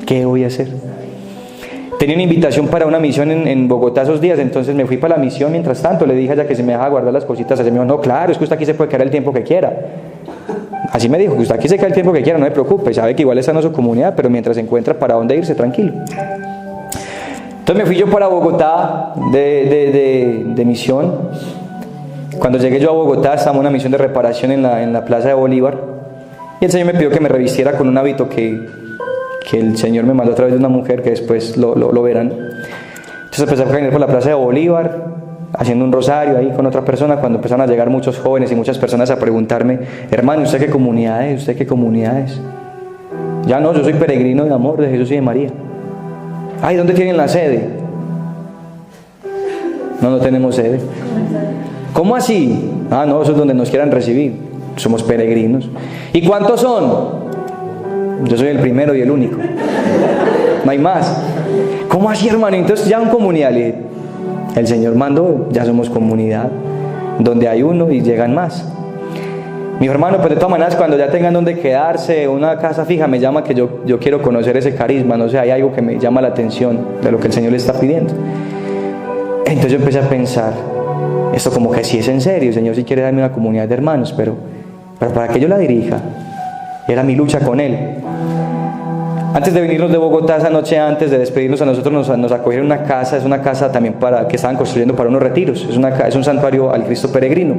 ¿Qué voy a hacer? Tenía una invitación para una misión en Bogotá esos días, entonces me fui para la misión. Mientras tanto le dije a ella que se me dejaba guardar las cositas. Ella me dijo, no, claro, es que usted aquí se puede quedar el tiempo que quiera. Así me dijo, que usted aquí se queda el tiempo que quiera, no se preocupe, sabe que igual esta no es su comunidad, pero mientras se encuentra para dónde irse, tranquilo. Entonces me fui yo para Bogotá de misión. Cuando llegué yo a Bogotá, estábamos en una misión de reparación en la Plaza de Bolívar, y el Señor me pidió que me revistiera con un hábito que el Señor me mandó a través de una mujer, que después lo verán. Entonces empecé a caminar por la Plaza de Bolívar, haciendo un rosario ahí con otra persona, cuando empezaron a llegar muchos jóvenes y muchas personas a preguntarme, hermano, ¿usted qué comunidad es? ¿Usted qué comunidad es? Ya no, yo soy peregrino de amor de Jesús y de María. Ay, ¿dónde tienen la sede? No tenemos sede. ¿Cómo así? Ah, no, eso es donde nos quieran recibir. Somos peregrinos. ¿Y cuántos son? Yo soy el primero y el único. No hay más. ¿Cómo así, hermano? Entonces ya en comunidad. Le dije, el Señor mandó, ya somos comunidad. Donde hay uno y llegan más. Mi hermano, pues de todas maneras, cuando ya tengan donde quedarse, una casa fija, me llama que yo quiero conocer ese carisma. No sé, hay algo que me llama la atención de lo que el Señor le está pidiendo. Entonces yo empecé a pensar, esto como que sí es en serio, el Señor sí quiere darme una comunidad de hermanos, pero para que yo la dirija, era mi lucha con Él. Antes de venirnos de Bogotá, esa noche antes de despedirnos a nosotros, nos acogieron una casa, es una casa también que estaban construyendo para unos retiros, es un santuario al Cristo peregrino.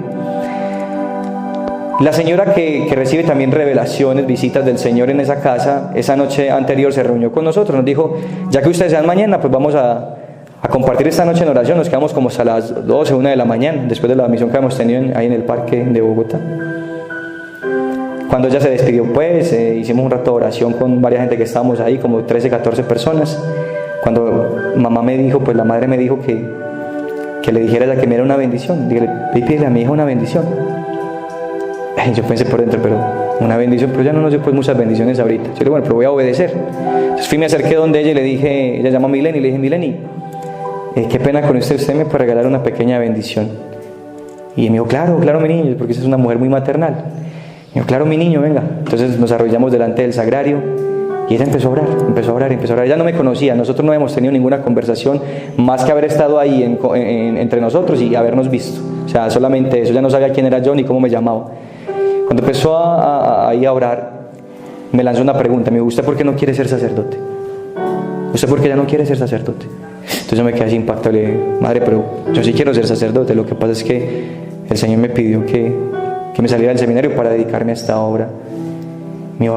La señora que recibe también revelaciones, visitas del Señor en esa casa, esa noche anterior se reunió con nosotros, nos dijo, ya que ustedes sean mañana, pues vamos a compartir esta noche en oración. Nos quedamos como hasta las 12, 1 de la mañana, después de la misión que hemos tenido ahí en el parque de Bogotá. Cuando ella se despidió, pues hicimos un rato de oración con varias gente que estábamos ahí, como 13, 14 personas. Cuando mamá me dijo, pues la madre me dijo que le dijera a ella que me era una bendición. Dígale, pídele a mi hija una bendición. Yo pensé por dentro, pero una bendición, pero ya no nos dio pues muchas bendiciones ahorita. Yo le dije, bueno, pero voy a obedecer. Entonces me acerqué donde ella y le dije, ella llama a Mileni, y le dije, Mileni, qué pena con usted me puede regalar una pequeña bendición. Y me dijo, claro, mi niño, porque esa es una mujer muy maternal. Me dijo, claro, mi niño, venga. Entonces nos arrodillamos delante del sagrario y ella empezó a orar. Ella no me conocía, nosotros no habíamos tenido ninguna conversación más que haber estado ahí entre nosotros y habernos visto. O sea, solamente eso, ya no sabía quién era yo ni cómo me llamaba. Cuando empezó ahí a orar, me lanzó una pregunta, me dijo, ¿usted por qué no quiere ser sacerdote? ¿Usted por qué ya no quiere ser sacerdote? Entonces yo me quedé así impactado, le dije, madre, pero yo sí quiero ser sacerdote, lo que pasa es que el Señor me pidió que me saliera del seminario para dedicarme a esta obra. Me dijo,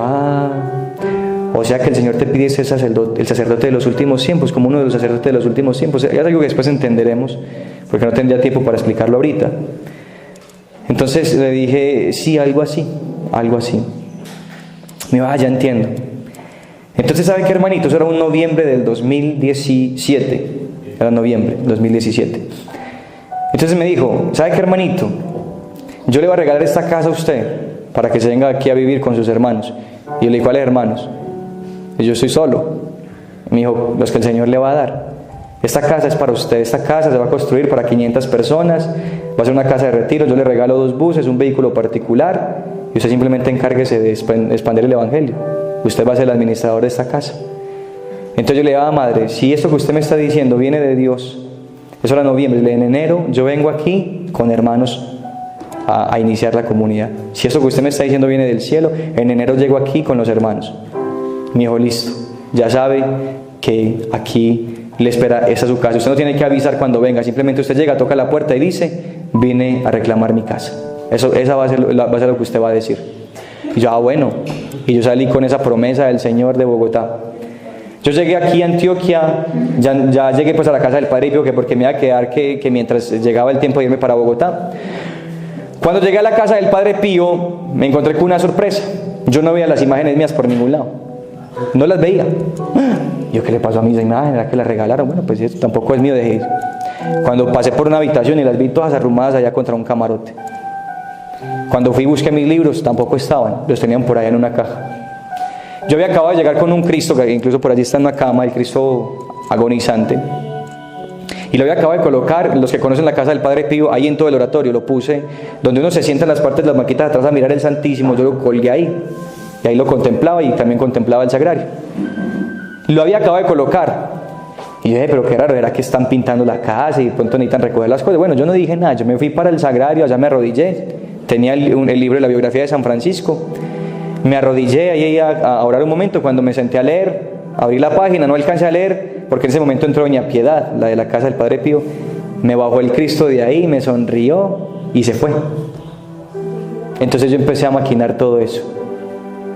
o sea que el Señor te pide ser sacerdote, el sacerdote de los últimos tiempos, como uno de los sacerdotes de los últimos tiempos. Es algo que después entenderemos, porque no tendría tiempo para explicarlo ahorita. Entonces le dije, sí, algo así. Me dijo, ya entiendo. Entonces, ¿sabe qué, hermanito? Eso era un noviembre del 2017. Era noviembre del 2017. Entonces me dijo, ¿sabe qué, hermanito? Yo le voy a regalar esta casa a usted para que se venga aquí a vivir con sus hermanos. Y yo le dije, ¿cuáles hermanos? Y yo estoy solo. Y me dijo, los que el Señor le va a dar. Esta casa es para usted, esta casa se va a construir para 500 personas, va a ser una casa de retiro, yo le regalo 2 buses, un vehículo particular, y usted simplemente encárguese de expandir el Evangelio. Usted va a ser el administrador de esta casa. Entonces yo le dije, madre, si esto que usted me está diciendo viene de Dios, eso era noviembre, en enero yo vengo aquí con hermanos a iniciar la comunidad. Si esto que usted me está diciendo viene del cielo, en enero llego aquí con los hermanos. Me dijo, listo, ya sabe que aquí le espera, esa es su casa. Usted no tiene que avisar cuando venga, simplemente usted llega, toca la puerta y dice, vine a reclamar mi casa. Esa va a ser lo que usted va a decir. Y yo, bueno, y yo salí con esa promesa del Señor de Bogotá. Yo llegué aquí a Antioquia, ya llegué pues a la casa del Padre Pío, que porque me iba a quedar que mientras llegaba el tiempo de irme para Bogotá. Cuando llegué a la casa del Padre Pío, me encontré con una sorpresa. Yo no veía las imágenes mías por ningún lado. No las veía. Yo, ¿qué le pasó a mis imágenes? ¿Era que las regalaron? Bueno, pues esto tampoco es mío, dejé ir. Cuando pasé por una habitación y las vi todas arrumadas allá contra un camarote. Cuando fui y busqué mis libros, tampoco estaban. Los tenían por allá en una caja. Yo había acabado de llegar con un Cristo, que incluso por allí está en una cama, el Cristo agonizante. Y lo había acabado de colocar, los que conocen la casa del Padre Pío, ahí en todo el oratorio lo puse, donde uno se sienta en las partes de las maquitas atrás a mirar el Santísimo, yo lo colgué ahí. Y ahí lo contemplaba y también contemplaba el sagrario. Lo había acabado de colocar. Y yo dije, pero qué raro, era que están pintando la casa y de pronto necesitan recoger las cosas. Bueno, yo no dije nada, yo me fui para el sagrario, allá me arrodillé. Tenía el libro de la biografía de San Francisco. Me arrodillé ahí a orar un momento. Cuando me senté a leer, abrí la página, no alcancé a leer, porque en ese momento entró doña Piedad, la de la casa del Padre Pío. Me bajó el Cristo de ahí, me sonrió y se fue. Entonces yo empecé a maquinar todo eso.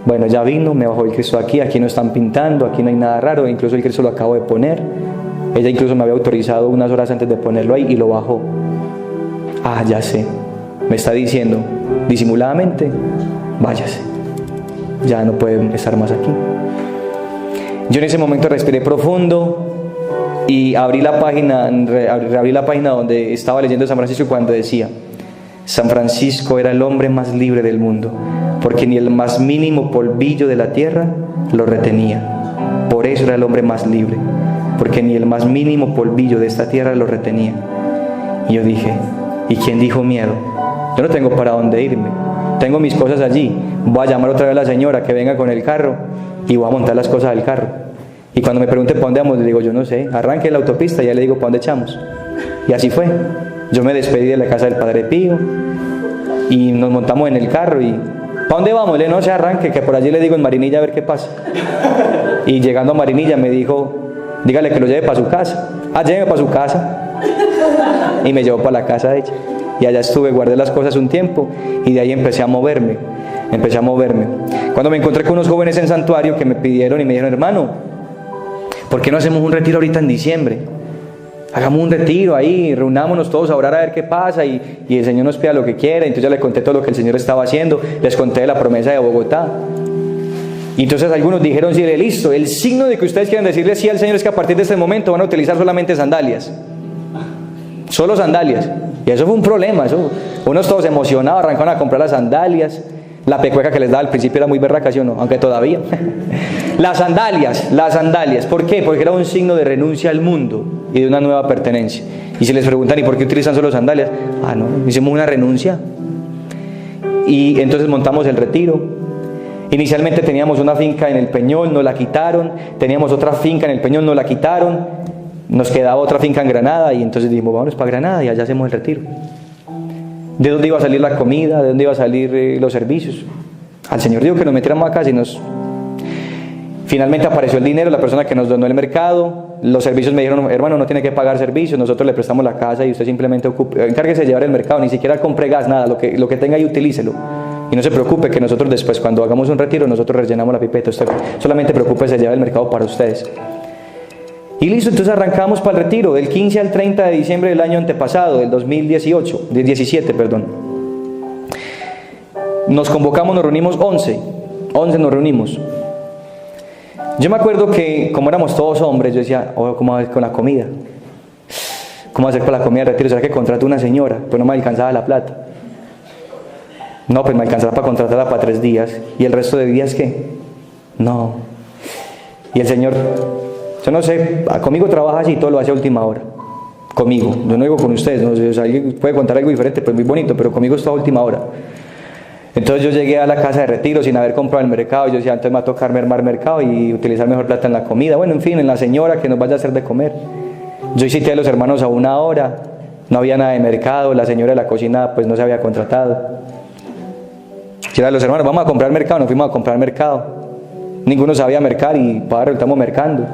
Bueno, ya vino, me bajó el Cristo aquí no están pintando, aquí no hay nada raro, incluso el Cristo lo acabo de poner. Ella incluso me había autorizado unas horas antes de ponerlo ahí y lo bajó. Ah, ya sé, me está diciendo disimuladamente, váyase, ya no puede estar más aquí. Yo en ese momento respiré profundo y abrí la página donde estaba leyendo San Francisco cuando decía: San Francisco era el hombre más libre del mundo, porque ni el más mínimo polvillo de la tierra lo retenía. Por eso era el hombre más libre, porque ni el más mínimo polvillo de esta tierra lo retenía. Y yo dije, ¿y quién dijo miedo? Yo no tengo para dónde irme, tengo mis cosas allí. Voy a llamar otra vez a la señora que venga con el carro y voy a montar las cosas del carro. Y cuando me pregunte para dónde vamos, le digo, yo no sé, arranque la autopista y ya le digo para dónde echamos. Y así fue. Yo me despedí de la casa del Padre Pío y nos montamos en el carro y ¿para dónde vamos? No se arranque, que por allí le digo en Marinilla a ver qué pasa. Y llegando a Marinilla me dijo, dígale que lo lleve para su casa. Ah, lléveme para su casa. Y me llevó para la casa de ella. Y allá estuve, guardé las cosas un tiempo y de ahí empecé a moverme. Cuando me encontré con unos jóvenes en santuario que me pidieron y me dijeron, hermano, ¿por qué no hacemos un retiro ahorita en diciembre? Hagamos un retiro ahí, reunámonos todos a orar a ver qué pasa y el Señor nos pida lo que quiera. Entonces yo les conté todo lo que el Señor estaba haciendo, les conté de la promesa de Bogotá. Y entonces algunos dijeron, sí, listo, el signo de que ustedes quieren decirle sí al Señor es que a partir de este momento van a utilizar solamente sandalias. Solo sandalias. Y eso fue un problema, unos todos emocionados arrancaron a comprar las sandalias. La pecueca que les daba al principio era muy berraca, ¿sí o no? Aunque todavía. Las sandalias. ¿Por qué? Porque era un signo de renuncia al mundo y de una nueva pertenencia. Y si les preguntan, ¿y por qué utilizan solo sandalias? Ah, no, hicimos una renuncia. Y entonces montamos el retiro. Inicialmente teníamos una finca en el Peñol, nos la quitaron. Teníamos otra finca en el Peñol, nos la quitaron. Nos quedaba otra finca en Granada y entonces dijimos, vámonos para Granada y allá hacemos el retiro. ¿De dónde iba a salir la comida? ¿De dónde iba a salir los servicios? Al Señor dijo que nos metiéramos acá y Finalmente apareció el dinero, la persona que nos donó el mercado, los servicios me dijeron, hermano, no tiene que pagar servicios, nosotros le prestamos la casa y usted simplemente encárguese de llevar el mercado, ni siquiera compre gas, nada, lo que tenga ahí utilícelo. Y no se preocupe que nosotros después, cuando hagamos un retiro, nosotros rellenamos la pipeta, usted solamente preocúpese de llevar el mercado para ustedes. Y listo, entonces arrancamos para el retiro, del 15 al 30 de diciembre del año antepasado, del 17, perdón. Nos convocamos, nos reunimos 11 nos reunimos. Yo me acuerdo que como éramos todos hombres, yo decía, ¿cómo va a hacer con la comida? ¿Cómo va a hacer con la comida de retiro? ¿Será que contrato una señora? Pues no me alcanzaba la plata. No, pues me alcanzará para contratarla para 3 días. ¿Y el resto de días qué? No. Y el Señor, yo no sé, conmigo trabaja así, todo lo hace a última hora. Conmigo, yo no digo con ustedes, no sé, o sea, alguien puede contar algo diferente, pues muy bonito, pero conmigo es todo a última hora. Entonces yo llegué a la casa de retiro sin haber comprado el mercado. Yo decía, entonces me va a tocar mermar mercado y utilizar mejor plata en la comida. Bueno, en fin, en la señora que nos vaya a hacer de comer. Yo cité a los hermanos a 1 hora, no había nada de mercado, la señora de la cocina pues no se había contratado. Yo a los hermanos, vamos a comprar mercado, nos fuimos a comprar mercado. Ninguno sabía mercar y para estamos mercando.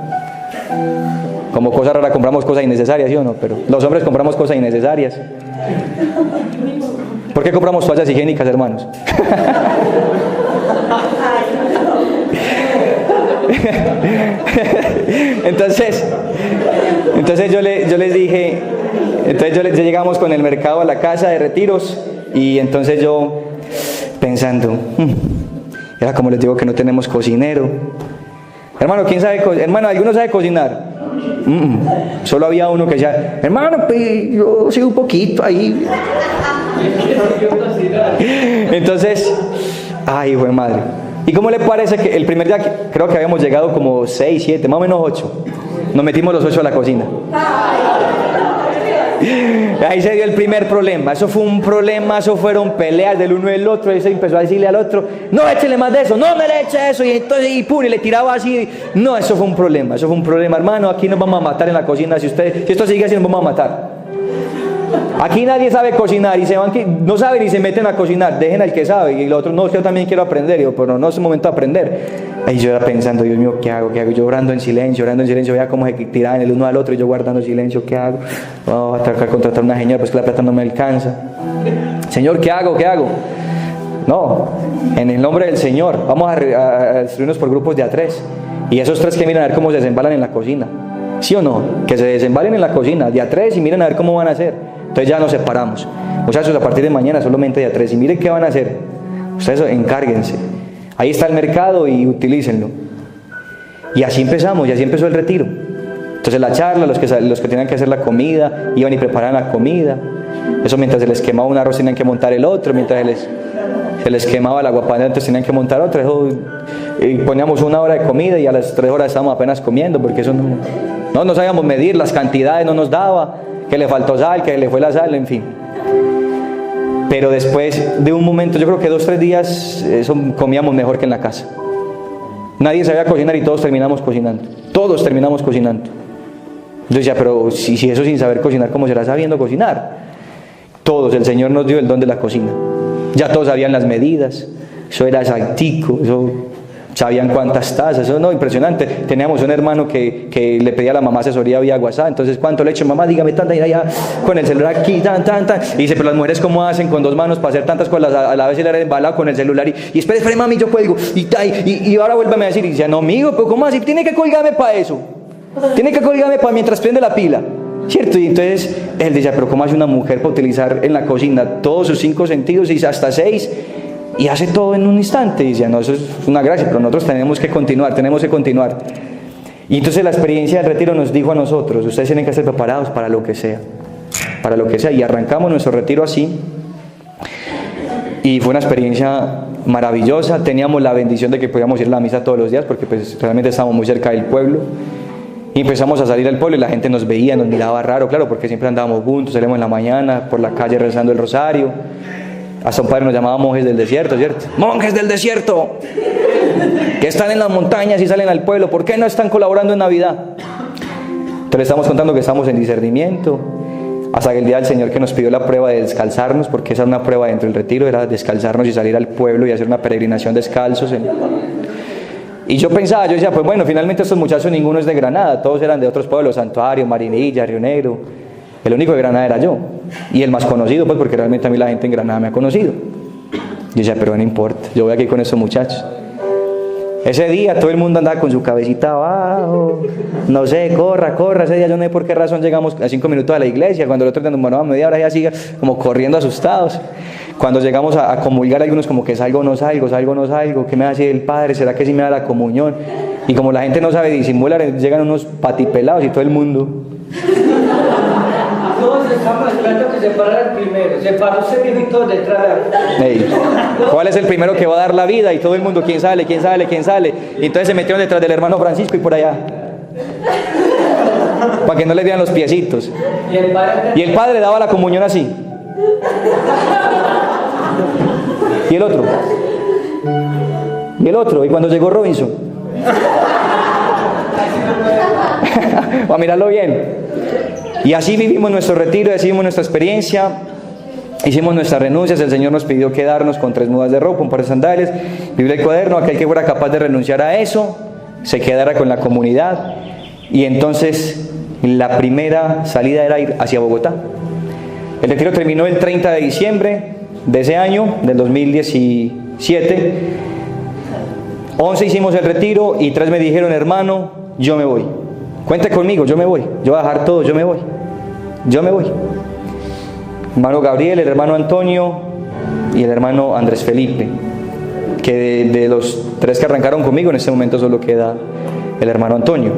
Como cosa rara compramos cosas innecesarias, ¿sí o no? Pero los hombres compramos cosas innecesarias. ¿Por qué compramos toallas higiénicas, hermanos? Entonces yo les dije, ya llegamos con el mercado a la casa de retiros y entonces yo pensando, era como les digo que no tenemos cocinero. Hermano, ¿quién sabe cocinar? Hermano, ¿alguno sabe cocinar? Solo había uno que decía, hermano, pues yo sé un poquito ahí. Entonces, ay, hijo de madre. ¿Y cómo le parece que el primer día, creo que habíamos llegado como 6, 7, más o menos 8? Nos metimos los 8 a la cocina. Ahí se dio el primer problema. Eso fue un problema, eso fueron peleas del uno y del otro. Ahí se empezó a decirle al otro, no, échele más de eso, no me le eche eso. Y entonces, y pum, y le tiraba así. No, eso fue un problema, hermano. Aquí nos vamos a matar en la cocina. Si esto sigue así, nos vamos a matar. Aquí nadie sabe cocinar y no saben y se meten a cocinar. Dejen al que sabe. Y el otro, no, yo también quiero aprender. Yo, pero no es el momento de aprender. Y yo era pensando, Dios mío, ¿qué hago? Yo orando en silencio, veía cómo se tiraban el uno al otro y yo guardando silencio, ¿qué hago? Oh, voy a tener que contratar una señora, pues que la plata no me alcanza. Señor, ¿qué hago? No, en el nombre del Señor, vamos a distribuirnos por grupos de A3. Y esos 3 que miran a ver cómo se desembalan en la cocina. ¿Sí o no? Que se desembalen en la cocina, de A3 y miren a ver cómo van a hacer. Entonces ya nos separamos. Muchachos, a partir de mañana solamente de A3 y miren qué van a hacer. Ustedes encárguense. Ahí está el mercado y utilícenlo. Y así empezamos, y así empezó el retiro. Entonces la charla, los que tenían que hacer la comida, iban y preparaban la comida. Eso mientras se les quemaba un arroz tenían que montar el otro, mientras se les quemaba la guapanela, entonces tenían que montar otra. Y poníamos 1 hora de comida y a las 3 horas estábamos apenas comiendo, porque eso no sabíamos medir, las cantidades no nos daba, que le faltó sal, que le fue la sal, en fin. Pero después de un momento, yo creo que 2-3 días, eso comíamos mejor que en la casa. Nadie sabía cocinar y todos terminamos cocinando. Yo decía, pero si eso sin saber cocinar, ¿cómo será sabiendo cocinar? Todos, el Señor nos dio el don de la cocina. Ya todos sabían las medidas, eso era exactico, eso sabían cuántas tazas, eso no, impresionante. Teníamos un hermano que le pedía a la mamá asesoría vía WhatsApp, entonces ¿cuánto le echo? Mamá, dígame tanta, y allá con el celular aquí, tan. Y dice, pero las mujeres ¿cómo hacen con 2 manos para hacer tantas cosas? A la vez él era embalado con el celular y espere mami, yo puedo, y ahora vuélveme a decir, y dice, no amigo, pero ¿cómo así? Tiene que colgarme para eso, tiene que colgarme para mientras prende la pila, ¿cierto? Y entonces él dice, pero ¿cómo hace una mujer para utilizar en la cocina todos sus 5 sentidos y hasta 6? Y hace todo en un instante. Y decía, no, eso es una gracia, pero nosotros tenemos que continuar. Y entonces la experiencia del retiro nos dijo a nosotros, ustedes tienen que estar preparados para lo que sea. Y arrancamos nuestro retiro así. Y fue una experiencia maravillosa. Teníamos la bendición de que podíamos ir a la misa todos los días, porque pues realmente estábamos muy cerca del pueblo. Y empezamos a salir al pueblo y la gente nos veía, nos miraba raro, claro, porque siempre andábamos juntos, salíamos en la mañana por la calle rezando el rosario. Hasta un padre nos llamaba monjes del desierto, ¿cierto? ¡Monjes del desierto! Que están en las montañas y salen al pueblo. ¿Por qué no están colaborando en Navidad? Entonces le estamos contando que estamos en discernimiento. Hasta que el día del Señor que nos pidió la prueba de descalzarnos, porque esa era una prueba dentro del retiro, era descalzarnos y salir al pueblo y hacer una peregrinación descalzos. Y yo decía, pues bueno, finalmente estos muchachos ninguno es de Granada, todos eran de otros pueblos, Santuario, Marinilla, Río Negro. El único de Granada era yo, y el más conocido, pues porque realmente a mí la gente en Granada me ha conocido. Yo decía, pero no importa, yo voy aquí con estos muchachos. Ese día todo el mundo andaba con su cabecita abajo, no sé, corra, ese día yo no sé por qué razón llegamos a 5 minutos a la iglesia, cuando el otro día nos mandaba media hora ya sigue como corriendo asustados. Cuando llegamos a comulgar algunos como que salgo, no salgo, ¿qué me va a decir el padre? ¿Será que sí me da la comunión? Y como la gente no sabe disimular, llegan unos patipelados y todo el mundo... Todos estamos esperando que se parara el primero. Se paró ese viejito detrás de él. ¿Cuál es el primero que va a dar la vida? Y todo el mundo, ¿quién sale? Y entonces se metieron detrás del hermano Francisco y por allá. Para que no le dieran los piecitos. Y el padre daba la comunión así. Y el otro. Y cuando llegó Robinson. Va a mirarlo bien. Y así vivimos nuestro retiro, decidimos nuestra experiencia, hicimos nuestras renuncias. El Señor nos pidió quedarnos con 3 mudas de ropa, un par de sandalias, Biblia y cuaderno. Aquel que fuera capaz de renunciar a eso, se quedara con la comunidad. Y entonces la primera salida era ir hacia Bogotá. El retiro terminó el 30 de diciembre de ese año, del 2017. 11 hicimos el retiro y 3 me dijeron, hermano, yo me voy. Cuente conmigo, yo me voy. Yo voy a dejar todo, yo me voy. Hermano Gabriel, el hermano Antonio y el hermano Andrés Felipe. Que de los 3 que arrancaron conmigo, en este momento solo queda el hermano Antonio.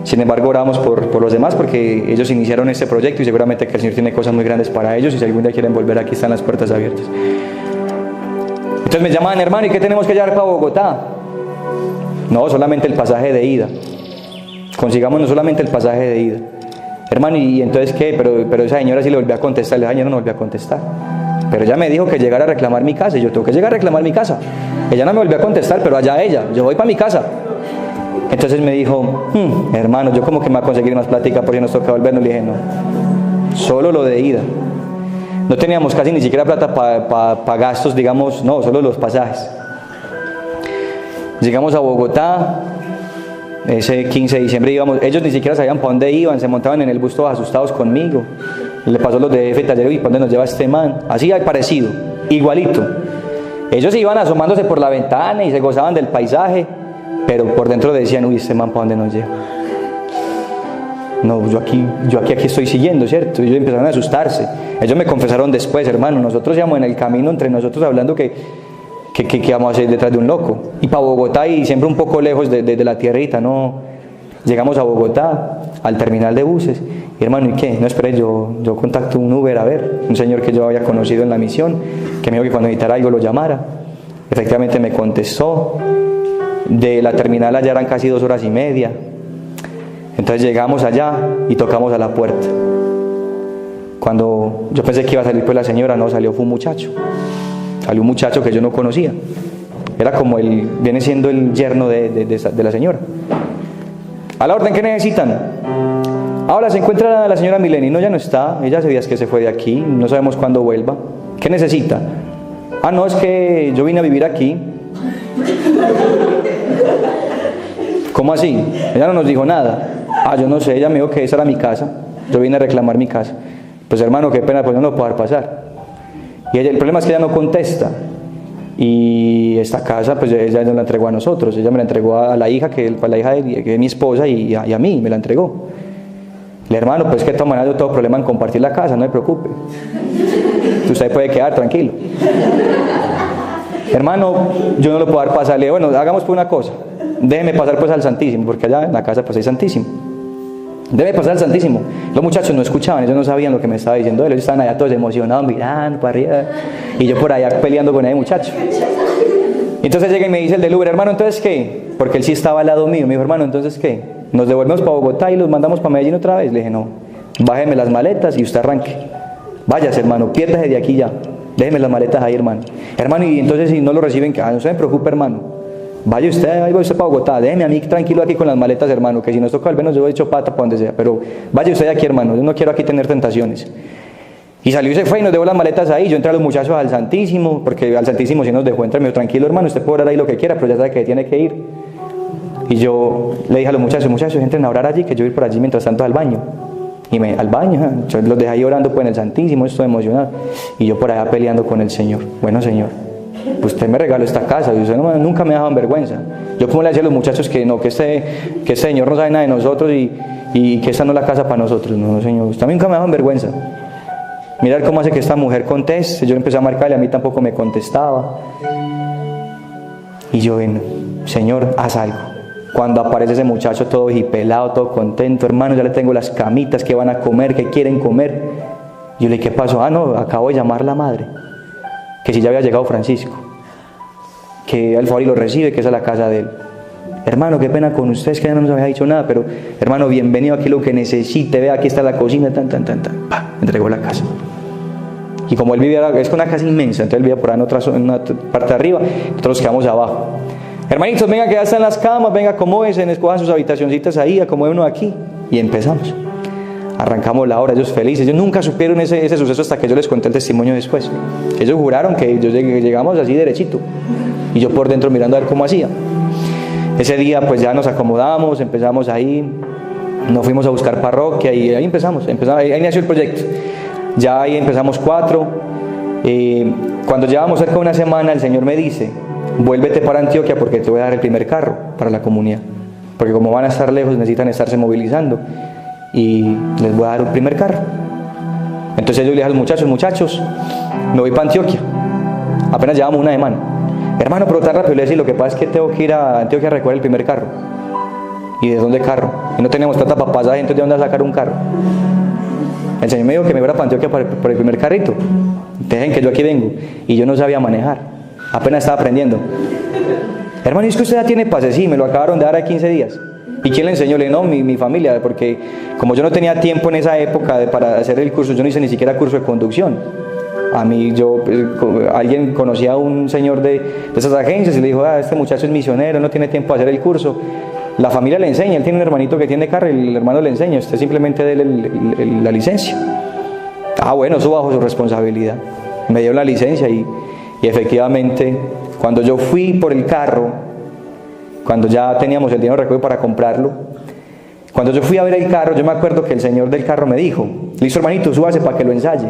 Sin embargo, oramos por los demás porque ellos iniciaron este proyecto y seguramente que el Señor tiene cosas muy grandes para ellos y si algún día quieren volver, aquí están las puertas abiertas. Entonces me llamaban, hermano, ¿y qué tenemos que llevar para Bogotá? No, solamente el pasaje de ida. Consigamos no solamente el pasaje de ida. Hermano, ¿y entonces qué? Pero esa señora sí le volvió a contestar, la señora no volvió a contestar. Pero ella me dijo que llegara a reclamar mi casa, y yo tengo que llegar a reclamar mi casa. Ella no me volvió a contestar, pero allá ella, yo voy para mi casa. Entonces me dijo, hermano, yo como que me voy a conseguir más plática porque nos toca volvernos. Le dije, no, solo lo de ida. No teníamos casi ni siquiera plata para gastos, digamos, no, solo los pasajes. Llegamos a Bogotá, ese 15 de diciembre íbamos, ellos ni siquiera sabían para dónde iban, se montaban en el bus todos asustados conmigo. Le pasó los de F y ¿para dónde nos lleva este man? Así parecido, igualito. Ellos iban asomándose por la ventana y se gozaban del paisaje, pero por dentro decían, uy, este man, ¿para dónde nos lleva? No, yo aquí estoy siguiendo, ¿cierto? Y ellos empezaron a asustarse. Ellos me confesaron después, hermano, nosotros íbamos en el camino entre nosotros hablando que íbamos a hacer detrás de un loco. Y para Bogotá, y siempre un poco lejos de la tierrita, ¿no? Llegamos a Bogotá, al terminal de buses. Y hermano, ¿y qué? No, espere, yo contacto un Uber, a ver, un señor que yo había conocido en la misión, que me dijo que cuando necesitara algo lo llamara. Efectivamente me contestó. De la terminal allá eran casi 2 horas y media. Entonces llegamos allá y tocamos a la puerta. Cuando yo pensé que iba a salir pues la señora, no, salió, fue un muchacho. Salió un muchacho que yo no conocía. Era como viene siendo el yerno de la señora. A la orden, ¿qué necesitan? Ahora se encuentra la señora Mileni. No, ya no está. Ella hace días que se fue de aquí. No sabemos cuándo vuelva. ¿Qué necesita? Ah, no, es que yo vine a vivir aquí. ¿Cómo así? Ella no nos dijo nada. Ah, yo no sé. Ella me dijo que esa era mi casa. Yo vine a reclamar mi casa. Pues hermano, qué pena, pues no lo puedo dejar pasar. Y el problema es que ella no contesta. Y esta casa, pues ella no la entregó a nosotros. Ella me la entregó a la hija, que es mi esposa, y a mí me la entregó. El hermano, pues que de todas maneras yo tengo problema en compartir la casa, no se preocupe. Usted puede quedar tranquilo. Hermano, yo no lo puedo dar pasar. Le digo, bueno, hagamos pues una cosa. Déjeme pasar pues al Santísimo, porque allá en la casa pues hay Santísimo. Déjeme pasar al Santísimo. Los muchachos no escuchaban, ellos no sabían lo que me estaba diciendo él. Ellos estaban allá todos emocionados, mirando para arriba. Y yo por allá peleando con ese muchacho. Entonces llega y me dice el del Uber, hermano, ¿entonces qué? Porque él sí estaba al lado mío. Me dijo, hermano, ¿entonces qué? ¿Nos devolvemos para Bogotá y los mandamos para Medellín otra vez? Le dije, no, bájeme las maletas y usted arranque. Váyase, hermano, piérdase de aquí ya. Déjeme las maletas ahí, hermano. Hermano, y entonces si no lo reciben, no se me preocupe, hermano. Vaya usted, ahí va usted para Bogotá. Déjeme a mí tranquilo aquí con las maletas, hermano, que si nos toca al menos yo he hecho pata para donde sea. Pero vaya usted aquí, hermano, yo no quiero aquí tener tentaciones. Y salió y se fue y nos dejó las maletas ahí. Yo entré a los muchachos al Santísimo, porque al Santísimo sí nos dejó entrar. Me dijo, tranquilo, hermano, usted puede orar ahí lo que quiera, pero ya sabe que tiene que ir. Y yo le dije a los muchachos, entren a orar allí, que yo voy por allí mientras tanto al baño. Y al baño, yo los dejé ahí orando pues en el Santísimo, estoy emocionado. Y yo por allá peleando con el Señor. Bueno, Señor, usted me regaló esta casa, y usted nunca me ha dejado en vergüenza. Yo como le decía a los muchachos que no, que este Señor no sabe nada de nosotros y que esta no es la casa para nosotros. No, Señor, usted nunca me ha dejado en vergüenza. Mirar cómo hace que esta mujer conteste. Yo empecé a marcarle, a mí tampoco me contestaba. Y yo, bueno, Señor, haz algo. Cuando aparece ese muchacho todo hipelado, todo contento, hermano, ya le tengo las camitas que van a comer, que quieren comer. Yo le dije, ¿qué pasó? Ah, no, acabo de llamar la madre, que si ya había llegado Francisco, que al favor y lo recibe, que esa es la casa de él. Hermano, qué pena con ustedes, que ya no nos había dicho nada, pero hermano, bienvenido aquí, lo que necesite, vea, aquí está la cocina, me entregó la casa. Y como él vivía, es una casa inmensa, entonces él vivía por ahí en una parte de arriba, nosotros quedamos abajo. Hermanitos, venga que ya están las camas, venga, acomódense, escojan sus habitacioncitas ahí, acomóden uno aquí. Y empezamos. Arrancamos la hora, ellos felices. Ellos nunca supieron ese suceso hasta que yo les conté el testimonio después. Ellos juraron que llegamos así derechito. Y yo por dentro mirando a ver cómo hacía. Ese día pues ya nos acomodamos, empezamos ahí, nos fuimos a buscar parroquia y ahí empezamos, ahí nació el proyecto. Ya ahí empezamos 4. Cuando llevábamos cerca de una semana, el Señor me dice, vuélvete para Antioquia porque te voy a dar el primer carro para la comunidad. Porque como van a estar lejos, necesitan estarse movilizando. Y les voy a dar un primer carro. Entonces yo le dije a los muchachos, me voy para Antioquia. Apenas llevamos una semana. Hermano, pero tan rápido. Le decía, lo que pasa es que tengo que ir a Antioquia a recoger el primer carro. ¿Y de dónde carro? Y no teníamos plata para pasaje, entonces ¿de dónde a sacar un carro? El Señor me dijo que me fuera para Antioquia por el primer carrito. Dejen que yo aquí vengo. Y yo no sabía manejar. Apenas estaba aprendiendo. Hermano, ¿y es que usted ya tiene pase? Sí, me lo acabaron de dar hace 15 días. ¿Y quién le enseñó? Le dije, no, mi familia, porque como yo no tenía tiempo en esa época para hacer el curso, yo no hice ni siquiera curso de conducción. A mí, alguien conocía a un señor de esas agencias y le dijo, este muchacho es misionero, no tiene tiempo de hacer el curso. La familia le enseña, él tiene un hermanito que tiene carro y el hermano le enseña, usted simplemente déle la licencia. Bueno, eso bajo su responsabilidad. Me dio la licencia y efectivamente, cuando yo fui por el carro, cuando ya teníamos el dinero recogido para comprarlo, cuando yo fui a ver el carro, yo me acuerdo que el señor del carro me dijo, listo hermanito, súbase para que lo ensaye.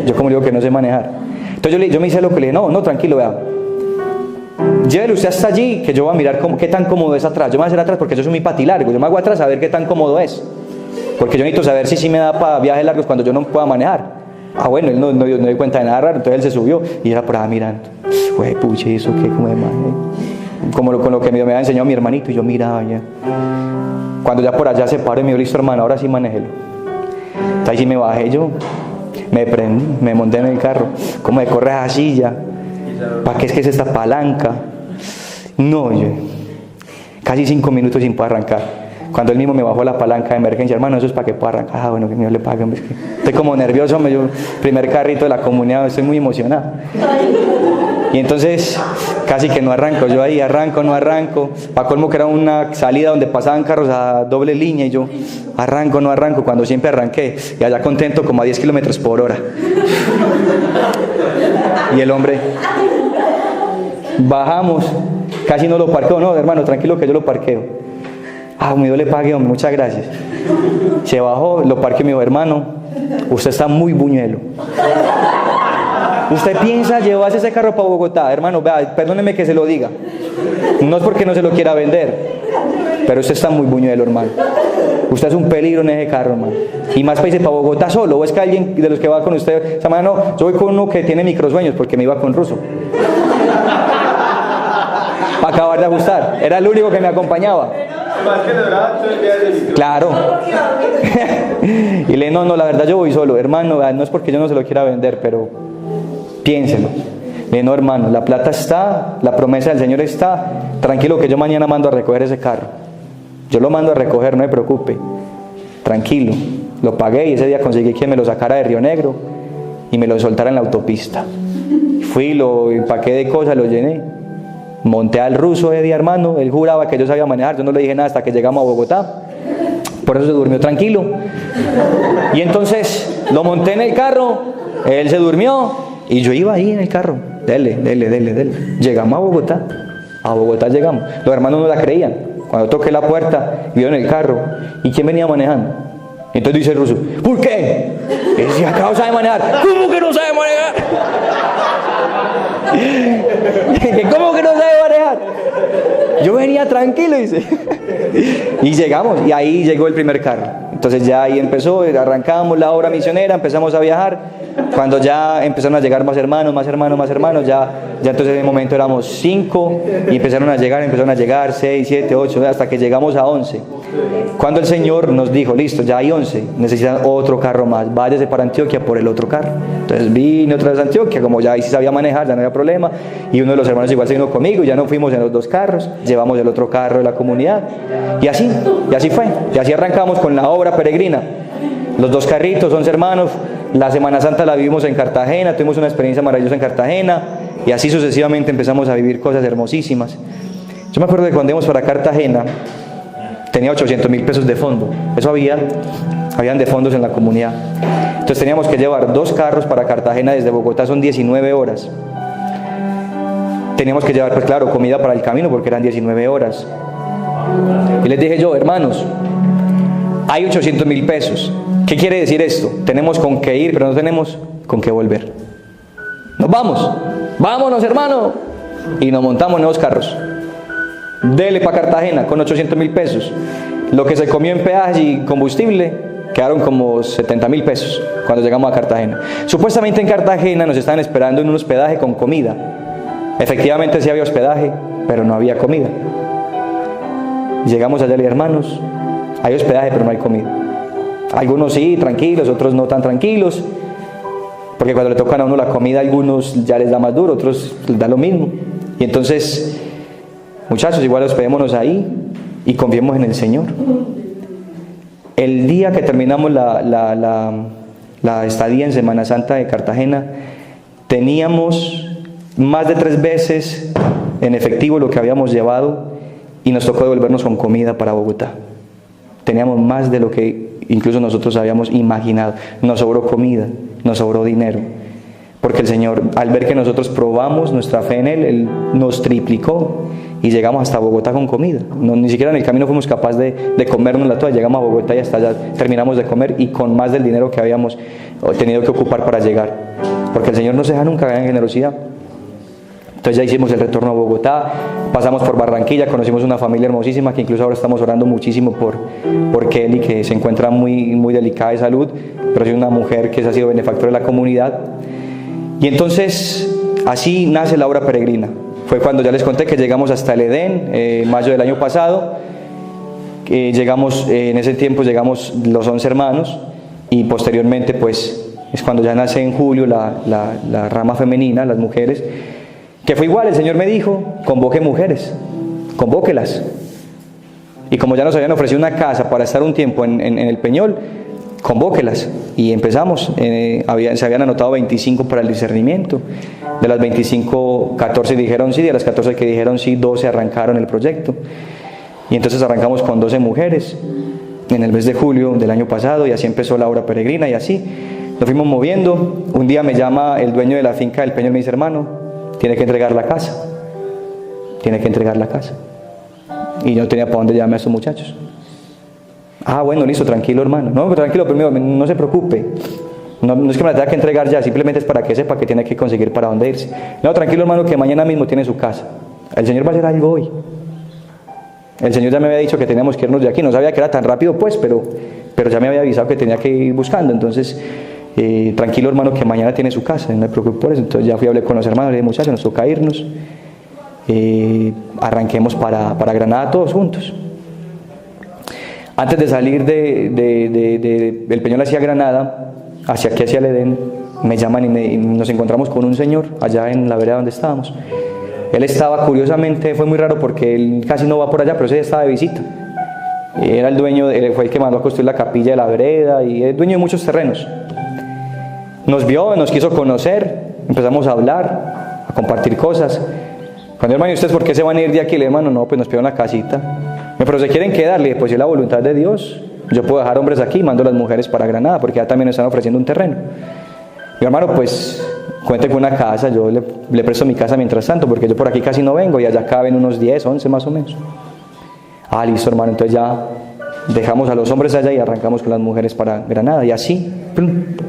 Yo como digo que no sé manejar. Entonces yo me hice lo que le dije, no, tranquilo, vea. Llévele usted hasta allí, que yo voy a mirar qué tan cómodo es atrás. Yo me voy a hacer atrás porque yo soy muy patilargo. Yo me hago atrás a ver qué tan cómodo es. Porque yo necesito saber si me da para viajes largos cuando yo no pueda manejar. Bueno, él no dio cuenta de nada raro, entonces él se subió y era por ahí mirando. Güey, puche, eso qué, como de madre. Con lo que me había enseñado mi hermanito y yo miraba ya. Cuando ya por allá se paró y me dijo, listo hermano, ahora sí manéjelo. Entonces ahí sí me bajé yo, me prendí, me monté en el carro. ¿Cómo me corre esa silla? ¿Para qué es esta palanca? No, yo casi 5 minutos sin poder arrancar. Cuando él mismo me bajó la palanca de emergencia, hermano, eso es para que pueda arrancar. Bueno, que Dios le pague, hombre. Estoy como nervioso, primer carrito de la comunidad, estoy muy emocionado. Y entonces, casi que no arranco, yo ahí arranco, no arranco. Para colmo que era una salida donde pasaban carros a doble línea y yo arranco, no arranco, cuando siempre arranqué. Y allá contento como a 10 kilómetros por hora. Y el hombre, bajamos, casi no lo parqueo, no, hermano, tranquilo que yo lo parqueo. Me dio le pague, hombre, muchas gracias. Se bajó, lo parqueó y me dijo, hermano, usted está muy buñuelo. ¿Usted piensa llevarse ese carro para Bogotá? Hermano, vea, perdóneme que se lo diga. No es porque no se lo quiera vender, pero usted está muy buñuelo, hermano. Usted es un peligro en ese carro, hermano. Y más para irse para Bogotá solo. ¿O es que alguien de los que va con usted? O sea, no, yo voy con uno que tiene microsueños porque me iba con ruso. Para acabar de ajustar. Era el único que me acompañaba. Claro. Y le no, la verdad yo voy solo. Hermano, no es porque yo no se lo quiera vender, pero piénselo. Le no, hermano, la plata está, la promesa del Señor está. Tranquilo que yo mañana mando a recoger ese carro. Yo lo mando a recoger, no me preocupe. Tranquilo. Lo pagué y ese día conseguí que me lo sacara de Río Negro y me lo soltara en la autopista. Fui, lo empaqué de cosas, lo llené. Monté al ruso ese día, hermano. Él juraba que yo sabía manejar. Yo no le dije nada hasta que llegamos a Bogotá. Por eso se durmió tranquilo. Y entonces lo monté en el carro. Él se durmió y yo iba ahí en el carro. Dele. Llegamos a Bogotá. A Bogotá llegamos. Los hermanos no la creían. Cuando toqué la puerta, vieron el carro. ¿Y quién venía manejando? Entonces dice el ruso, ¿por qué? Él decía, acá no sabe manejar. ¿Cómo que no sabe manejar? ¿Cómo que no sabe manejar? Yo venía tranquilo, dice. Y llegamos, y ahí llegó el primer carro. Entonces ya ahí empezó, arrancamos la obra misionera, empezamos a viajar. Cuando ya empezaron a llegar más hermanos, ya entonces en ese momento éramos 5 y empezaron a llegar 6, 7, 8, hasta que llegamos a 11. Cuando el Señor nos dijo, listo, ya hay 11, necesitan otro carro más, váyase para Antioquia por el otro carro. Entonces vine otra vez a Antioquia, como ya ahí sí sabía manejar, ya no había problema, y uno de los hermanos igual se vino conmigo, ya no fuimos en los 2 carros, llevamos el otro carro de la comunidad, y así fue, y así arrancamos con la obra peregrina. Los 2 carritos, 11 hermanos. La Semana Santa la vivimos en Cartagena, tuvimos una experiencia maravillosa en Cartagena, y así sucesivamente empezamos a vivir cosas hermosísimas. Yo me acuerdo que cuando íbamos para Cartagena, tenía 800,000 pesos de fondo. Eso habían de fondos en la comunidad. Entonces teníamos que llevar 2 carros para Cartagena desde Bogotá, son 19 horas. Teníamos que llevar, pues claro, comida para el camino porque eran 19 horas. Y les dije yo, hermanos, hay 800,000 pesos. ¿Qué quiere decir esto? Tenemos con qué ir, pero no tenemos con qué volver. Nos vamos. Vámonos, hermano. Y nos montamos en 2 carros. Dele para Cartagena con 800,000 pesos. Lo que se comió en peaje y combustible quedaron como 70,000 pesos cuando llegamos a Cartagena. Supuestamente en Cartagena nos estaban esperando en un hospedaje con comida. Efectivamente sí había hospedaje, pero no había comida. Llegamos allá y hermanos, hay hospedaje pero no hay comida. Algunos sí, tranquilos, otros no tan tranquilos, porque cuando le tocan a uno la comida, algunos ya les da más duro, otros les da lo mismo. Y entonces, muchachos, igual hospedémonos ahí. y confiemos en el Señor. El día que terminamos la estadía en Semana Santa de Cartagena, teníamos más de 3 veces en efectivo lo que habíamos llevado y nos tocó devolvernos con comida para Bogotá. Teníamos más de lo que incluso nosotros habíamos imaginado. Nos sobró comida, nos sobró dinero, porque el Señor, al ver que nosotros probamos nuestra fe en Él nos triplicó y llegamos hasta Bogotá con comida. No, ni siquiera en el camino fuimos capaces de comérnosla toda. Llegamos a Bogotá y hasta allá terminamos de comer y con más del dinero que habíamos tenido que ocupar para llegar, porque el Señor no se deja nunca en generosidad. Entonces ya hicimos el retorno a Bogotá, pasamos por Barranquilla, conocimos una familia hermosísima que incluso ahora estamos orando muchísimo por Kelly, que se encuentra muy delicada de salud, pero es una mujer que ha sido benefactora de la comunidad. Y entonces así nace la obra peregrina. Fue cuando ya les conté que llegamos hasta el Edén, mayo del año pasado. Llegamos, en ese tiempo llegamos los 11 hermanos y posteriormente pues es cuando ya nace en julio la rama femenina, las mujeres, que fue igual. El Señor me dijo: convoque mujeres, convóquelas. Y como ya nos habían ofrecido una casa para estar un tiempo en el Peñol, convóquelas. Y empezamos. Se habían anotado 25 para el discernimiento. De las 25, 14 dijeron sí. De las 14 que dijeron sí, 12 arrancaron el proyecto. Y entonces arrancamos con 12 mujeres en el mes de julio del año pasado, y así empezó la obra peregrina. Y así nos fuimos moviendo. Un día me llama el dueño de la finca del Peñol y me dice: hermano, tiene que entregar la casa. Tiene que entregar la casa. Y yo no tenía para dónde llevarme a estos muchachos. Ah, bueno, listo, tranquilo, hermano. No, tranquilo, primero, no se preocupe. No es que me la tenga que entregar ya, simplemente es para que sepa que tiene que conseguir para dónde irse. No, tranquilo, hermano, que mañana mismo tiene su casa. El Señor va a hacer algo hoy. El Señor ya me había dicho que teníamos que irnos de aquí. No sabía que era tan rápido, pues, pero ya me había avisado que tenía que ir buscando. Entonces, tranquilo, hermano, que mañana tiene su casa. No me preocupe por eso. Entonces ya fui a hablar con los hermanos. Le dije: muchachos, nos toca irnos. Arranquemos para Granada todos juntos. Antes de salir del Peñol hacia Granada, hacia aquí, hacia el Edén, me llaman y nos encontramos con un señor allá en la vereda donde estábamos. Él estaba, curiosamente, fue muy raro porque él casi no va por allá, pero ese estaba de visita. Era el dueño, fue el que mandó a construir la capilla de la vereda y es dueño de muchos terrenos. Nos vio, nos quiso conocer, empezamos a hablar, a compartir cosas. Cuando, hermano, ¿y ustedes por qué se van a ir de aquí? Le dije: hermano, no, pues nos pidieron una casita. Pero ¿se quieren quedar? Le dije: pues si es la voluntad de Dios, yo puedo dejar hombres aquí, mando las mujeres para Granada, porque ya también están ofreciendo un terreno. Mi hermano, pues cuente con una casa, yo le presto mi casa mientras tanto, porque yo por aquí casi no vengo y allá caben unos 10, 11 más o menos. Ah, listo, hermano. Entonces ya dejamos a los hombres allá y arrancamos con las mujeres para Granada, y así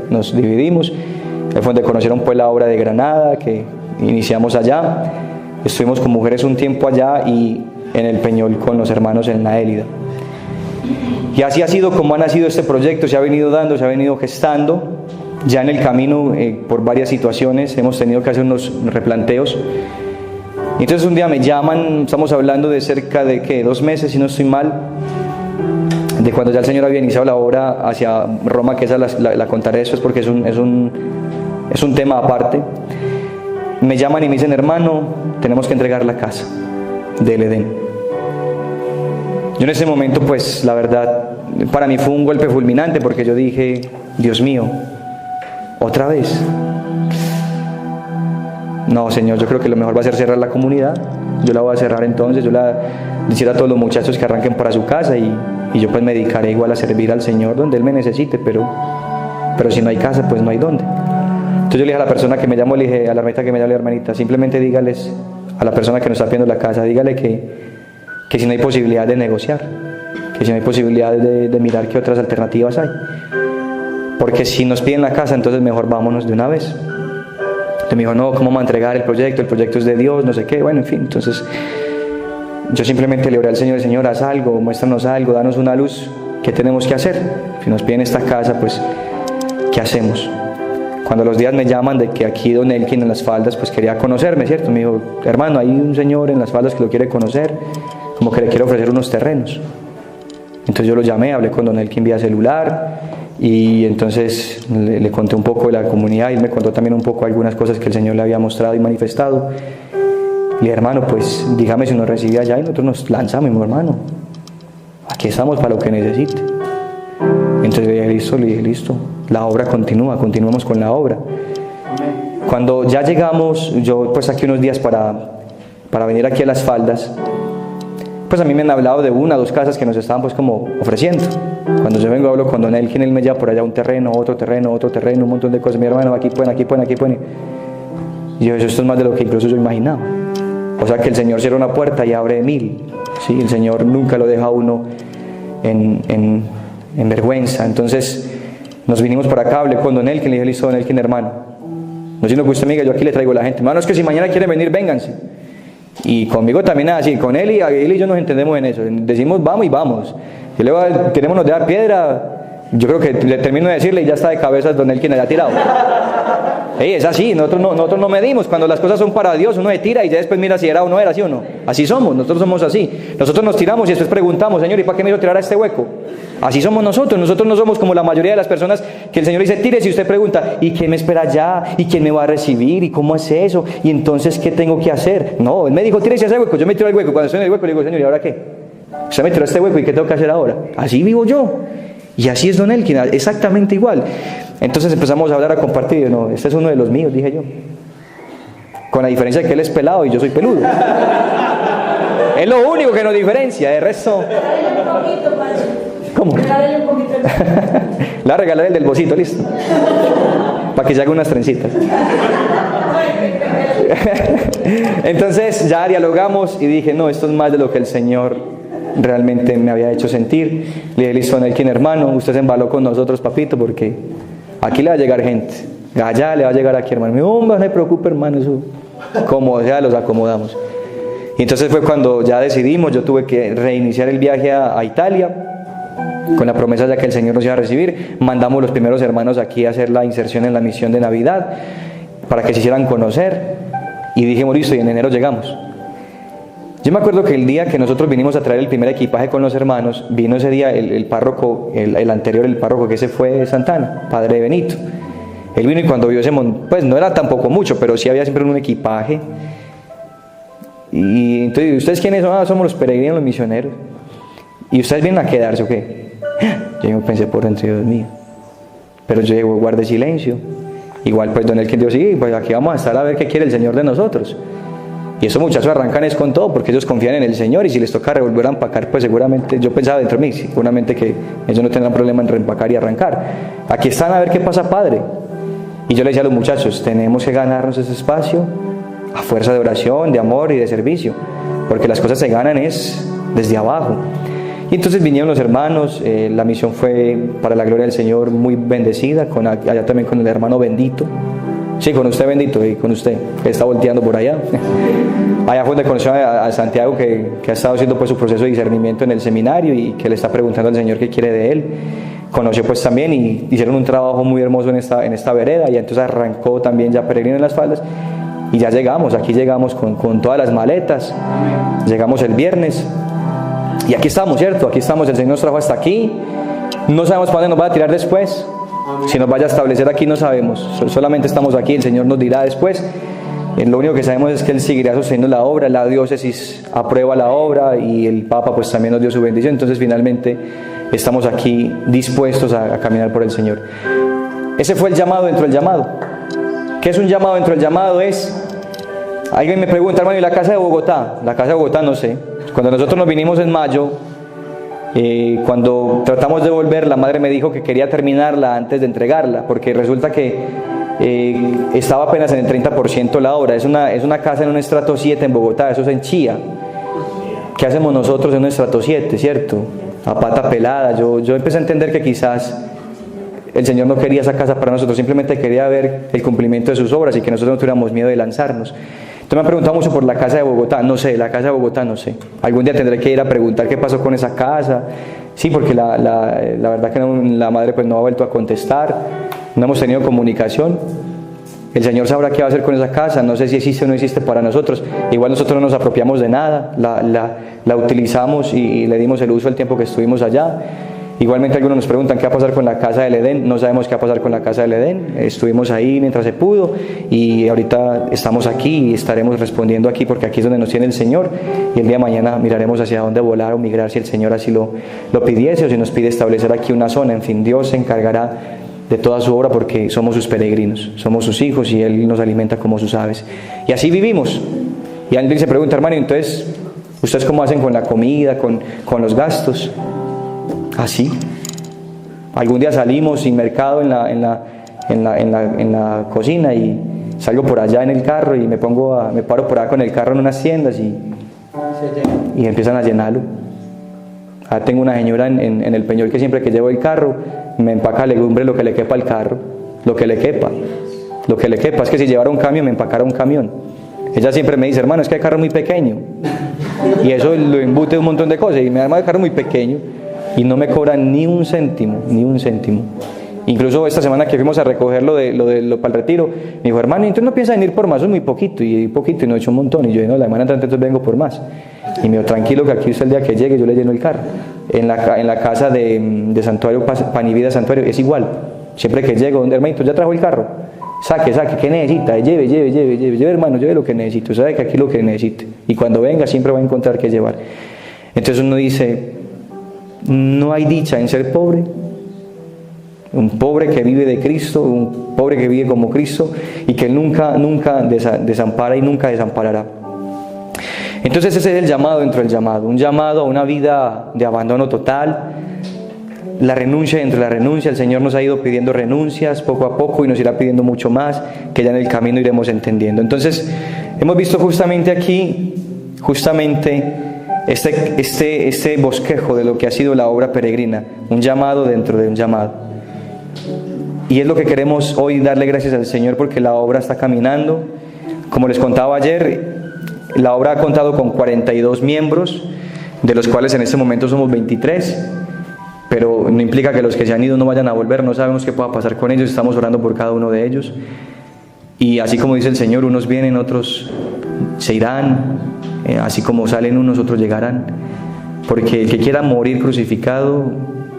nos dividimos. Ahí fue donde conocieron pues la obra de Granada, que iniciamos allá. Estuvimos con mujeres un tiempo allá y en el Peñol con los hermanos en la Élida. Y así ha sido como ha nacido este proyecto. Se ha venido dando, se ha venido gestando. Ya en el camino, por varias situaciones, hemos tenido que hacer unos replanteos. Y entonces un día me llaman, estamos hablando de cerca de 2 meses, si no estoy mal, de cuando ya el Señor había iniciado la obra hacia Roma, que esa la contaré después porque es un tema aparte. Me llaman y me dicen: hermano, tenemos que entregar la casa del Edén. Yo en ese momento, pues la verdad, para mí fue un golpe fulminante, porque yo dije: Dios mío, ¿otra vez? No, Señor, yo creo que lo mejor va a ser cerrar la comunidad. Yo la voy a cerrar entonces. Yo la decir a todos los muchachos que arranquen para su casa y yo pues me dedicaré igual a servir al Señor donde Él me necesite, pero si no hay casa, pues no hay dónde. Entonces yo le dije a la persona que me llamó, le dije a la hermanita que me llamó: hermanita, simplemente dígales a la persona que nos está pidiendo la casa, dígale que si no hay posibilidad de negociar, que si no hay posibilidad de mirar qué otras alternativas hay, porque si nos piden la casa, entonces mejor vámonos de una vez. Entonces me dijo: no, ¿cómo vamos a entregar el proyecto es de Dios, no sé qué? Bueno, en fin. Entonces yo simplemente le oré al Señor: Señor, haz algo, muéstranos algo, danos una luz, ¿qué tenemos que hacer? Si nos piden esta casa, pues ¿qué hacemos? Cuando los días me llaman de que aquí don Elkin en Las Faldas pues quería conocerme, ¿cierto? Me dijo: hermano, hay un señor en Las Faldas que lo quiere conocer, como que le quiere ofrecer unos terrenos. Entonces yo lo llamé, hablé con don Elkin vía celular y entonces le conté un poco de la comunidad, y él me contó también un poco algunas cosas que el Señor le había mostrado y manifestado. Le dije: hermano, pues dígame si nos recibe allá, y nosotros nos lanzamos. Mi hermano, aquí estamos para lo que necesite. Entonces le dije, listo, la obra continúa, continuamos con la obra. Cuando ya llegamos, yo pues aquí unos días para venir aquí a Las Faldas, pues a mí me han hablado de 1 o 2 casas que nos estaban pues como ofreciendo. Cuando yo vengo hablo con don Elkin, él me lleva por allá un terreno, otro terreno, un montón de cosas. Mi hermano, aquí pueden. Y yo, eso es más de lo que incluso yo imaginaba. O sea que el Señor cierra una puerta y abre 1000. ¿Sí? El Señor nunca lo deja a uno en vergüenza. Entonces nos vinimos para acá, hablé con don Elkin, le dije, listo, don Elkin, hermano, no sino que usted me diga, yo aquí le traigo a la gente. Hermano, es que si mañana quieren venir, vénganse. Y conmigo también es así, con él y yo nos entendemos en eso. Decimos vamos y vamos. Y luego tenemos de dar piedra, yo creo que le termino de decirle y ya está de cabeza don Elkin allá tirado. Es así, nosotros no medimos. Cuando las cosas son para Dios, uno se tira y ya después mira si era o no era, ¿sí o no? Así somos, nosotros somos así. Nosotros nos tiramos y después preguntamos, Señor, ¿y para qué me hizo tirar a este hueco? Así somos nosotros no somos como la mayoría de las personas que el Señor dice, tire, si usted pregunta, ¿y quién me espera allá? ¿Y quién me va a recibir? ¿Y cómo es eso? ¿Y entonces qué tengo que hacer? No, Él me dijo, tírese a ese hueco, yo me tiro al hueco. Cuando estoy en el hueco le digo, Señor, ¿y ahora qué? Usted me tiró a este hueco, ¿y qué tengo que hacer ahora? Así vivo yo. Y así es don Elkin, exactamente igual. Entonces empezamos a hablar, a compartir. No, este es uno de los míos, dije yo. Con la diferencia de que él es pelado y yo soy peludo. Es lo único que nos diferencia, de resto. ¿Cómo? La regalaré el del bocito, listo. Para que se haga unas trencitas. Entonces ya dialogamos y dije, no, esto es más de lo que el Señor realmente me había hecho sentir. Le dije, listo, don Elkin, hermano, usted se embaló con nosotros, papito, porque aquí le va a llegar gente, allá le va a llegar aquí, hermano. No se preocupe, hermano, eso como sea los acomodamos. Y entonces fue cuando ya decidimos, yo tuve que reiniciar el viaje a Italia, con la promesa de que el Señor nos iba a recibir. Mandamos los primeros hermanos aquí a hacer la inserción en la misión de Navidad, para que se hicieran conocer, y dijimos, listo, y en enero llegamos. Yo me acuerdo que el día que nosotros vinimos a traer el primer equipaje con los hermanos, vino ese día el párroco, el anterior, el párroco que ese fue Santana, padre Benito. Él vino y cuando vio ese pues no era tampoco mucho, pero sí había siempre un equipaje. Y entonces, ¿ustedes quiénes son? Somos los peregrinos, los misioneros. ¿Y ustedes vienen a quedarse o qué? Yo pensé por dentro, Dios mío. Pero yo guardé silencio. Igual pues don Elkin dijo, sí, pues aquí vamos a estar a ver qué quiere el Señor de nosotros. Y esos muchachos arrancan es con todo, porque ellos confían en el Señor, y si les toca revolver a empacar, pues seguramente, yo pensaba dentro de mí, seguramente que ellos no tendrán problema en reempacar y arrancar. Aquí están a ver qué pasa, Padre. Y yo le decía a los muchachos, tenemos que ganarnos ese espacio a fuerza de oración, de amor y de servicio, porque las cosas se ganan es desde abajo. Y entonces vinieron los hermanos, la misión fue para la gloria del Señor muy bendecida, allá también con el hermano Bendito. Sí, con usted Bendito, y con usted, que está volteando por allá. Allá fue donde conoció a Santiago, que ha estado haciendo pues su proceso de discernimiento en el seminario y que le está preguntando al Señor qué quiere de él. Conoció pues también y hicieron un trabajo muy hermoso en esta vereda, y entonces arrancó también ya Peregrino en las Faldas. Y ya llegamos, aquí llegamos con todas las maletas, llegamos el viernes y aquí estamos, ¿cierto? Aquí estamos, el Señor nos trajo hasta aquí, no sabemos para dónde nos va a tirar después. Si nos vaya a establecer aquí no sabemos, solamente estamos aquí, el Señor nos dirá después. Lo único que sabemos es que Él seguirá sosteniendo la obra, la diócesis aprueba la obra y el Papa pues también nos dio su bendición. Entonces finalmente estamos aquí dispuestos a caminar por el Señor. Ese fue el llamado dentro del llamado. ¿Qué es un llamado dentro del llamado? Alguien me pregunta, hermano, ¿y la casa de Bogotá? La casa de Bogotá no sé. Cuando nosotros nos vinimos en mayo, cuando tratamos de volver, la madre me dijo que quería terminarla antes de entregarla, porque resulta que estaba apenas en el 30% la obra. Es una casa en un estrato 7 en Bogotá, eso es en Chía. ¿Qué hacemos nosotros en un estrato 7, cierto? A pata pelada. Yo empecé a entender que quizás el Señor no quería esa casa para nosotros, simplemente quería ver el cumplimiento de sus obras y que nosotros no tuviéramos miedo de lanzarnos. Entonces me han preguntado mucho por la casa de Bogotá. No sé, la casa de Bogotá no sé. Algún día tendré que ir a preguntar qué pasó con esa casa. Sí, porque la verdad que la madre pues no ha vuelto a contestar. No hemos tenido comunicación. El Señor sabrá qué va a hacer con esa casa. No sé si existe o no existe para nosotros. Igual nosotros no nos apropiamos de nada. La utilizamos y le dimos el uso el tiempo que estuvimos allá. Igualmente algunos nos preguntan qué va a pasar con la casa del Edén. No sabemos qué va a pasar con la casa del Edén. Estuvimos ahí mientras se pudo y ahorita estamos aquí y estaremos respondiendo aquí porque aquí es donde nos tiene el Señor, y el día de mañana miraremos hacia dónde volar o migrar si el Señor así lo pidiese, o si nos pide establecer aquí una zona. En fin, Dios se encargará de toda su obra porque somos sus peregrinos, somos sus hijos y Él nos alimenta como sus aves. Y así vivimos. Y alguien se pregunta, hermano, entonces, ¿ustedes cómo hacen con la comida, con los gastos? Así. Algún día salimos sin mercado en la cocina y salgo por allá en el carro y me paro por allá con el carro en unas tiendas y empiezan a llenarlo. Ahora tengo una señora en el Peñol que siempre que llevo el carro me empaca legumbre lo que le quepa al carro, lo que le quepa. Es que si llevara un camión me empacara un camión. Ella siempre me dice, hermano, es que el carro es muy pequeño y eso lo embute un montón de cosas y me arma el carro muy pequeño. Y no me cobran ni un céntimo. Incluso esta semana que fuimos a recoger lo para el retiro, me dijo, hermano, entonces no piensa venir por más, es muy poquito, y no he hecho un montón. Y yo, no, la semana entrante entonces vengo por más. Y me dijo, tranquilo que aquí usted el día que llegue yo le lleno el carro. En la casa de Santuario, Pan y Vida Santuario, es igual. Siempre que llego, hermanito, ¿ya trajo el carro? Saque, ¿qué necesita? Lleve, hermano, lleve lo que necesito. Sabe que aquí lo que necesite. Y cuando venga siempre va a encontrar qué llevar. Entonces uno dice, no hay dicha en ser pobre. Un pobre que vive de Cristo, un pobre que vive como Cristo y que nunca desampara y nunca desamparará. Entonces ese es el llamado dentro del llamado, un llamado a una vida de abandono total, la renuncia entre la renuncia. El Señor nos ha ido pidiendo renuncias poco a poco y nos irá pidiendo mucho más, que ya en el camino iremos entendiendo. Entonces hemos visto justamente aquí, este bosquejo de lo que ha sido la obra peregrina, un llamado dentro de un llamado. Y es lo que queremos hoy darle gracias al Señor porque la obra está caminando. Como les contaba ayer, la obra ha contado con 42 miembros, de los cuales en este momento somos 23, pero no implica que los que se han ido no vayan a volver, no sabemos qué pueda pasar con ellos, estamos orando por cada uno de ellos. Y así como dice el Señor, unos vienen, otros se irán, así como salen unos, otros llegarán, porque el que quiera morir crucificado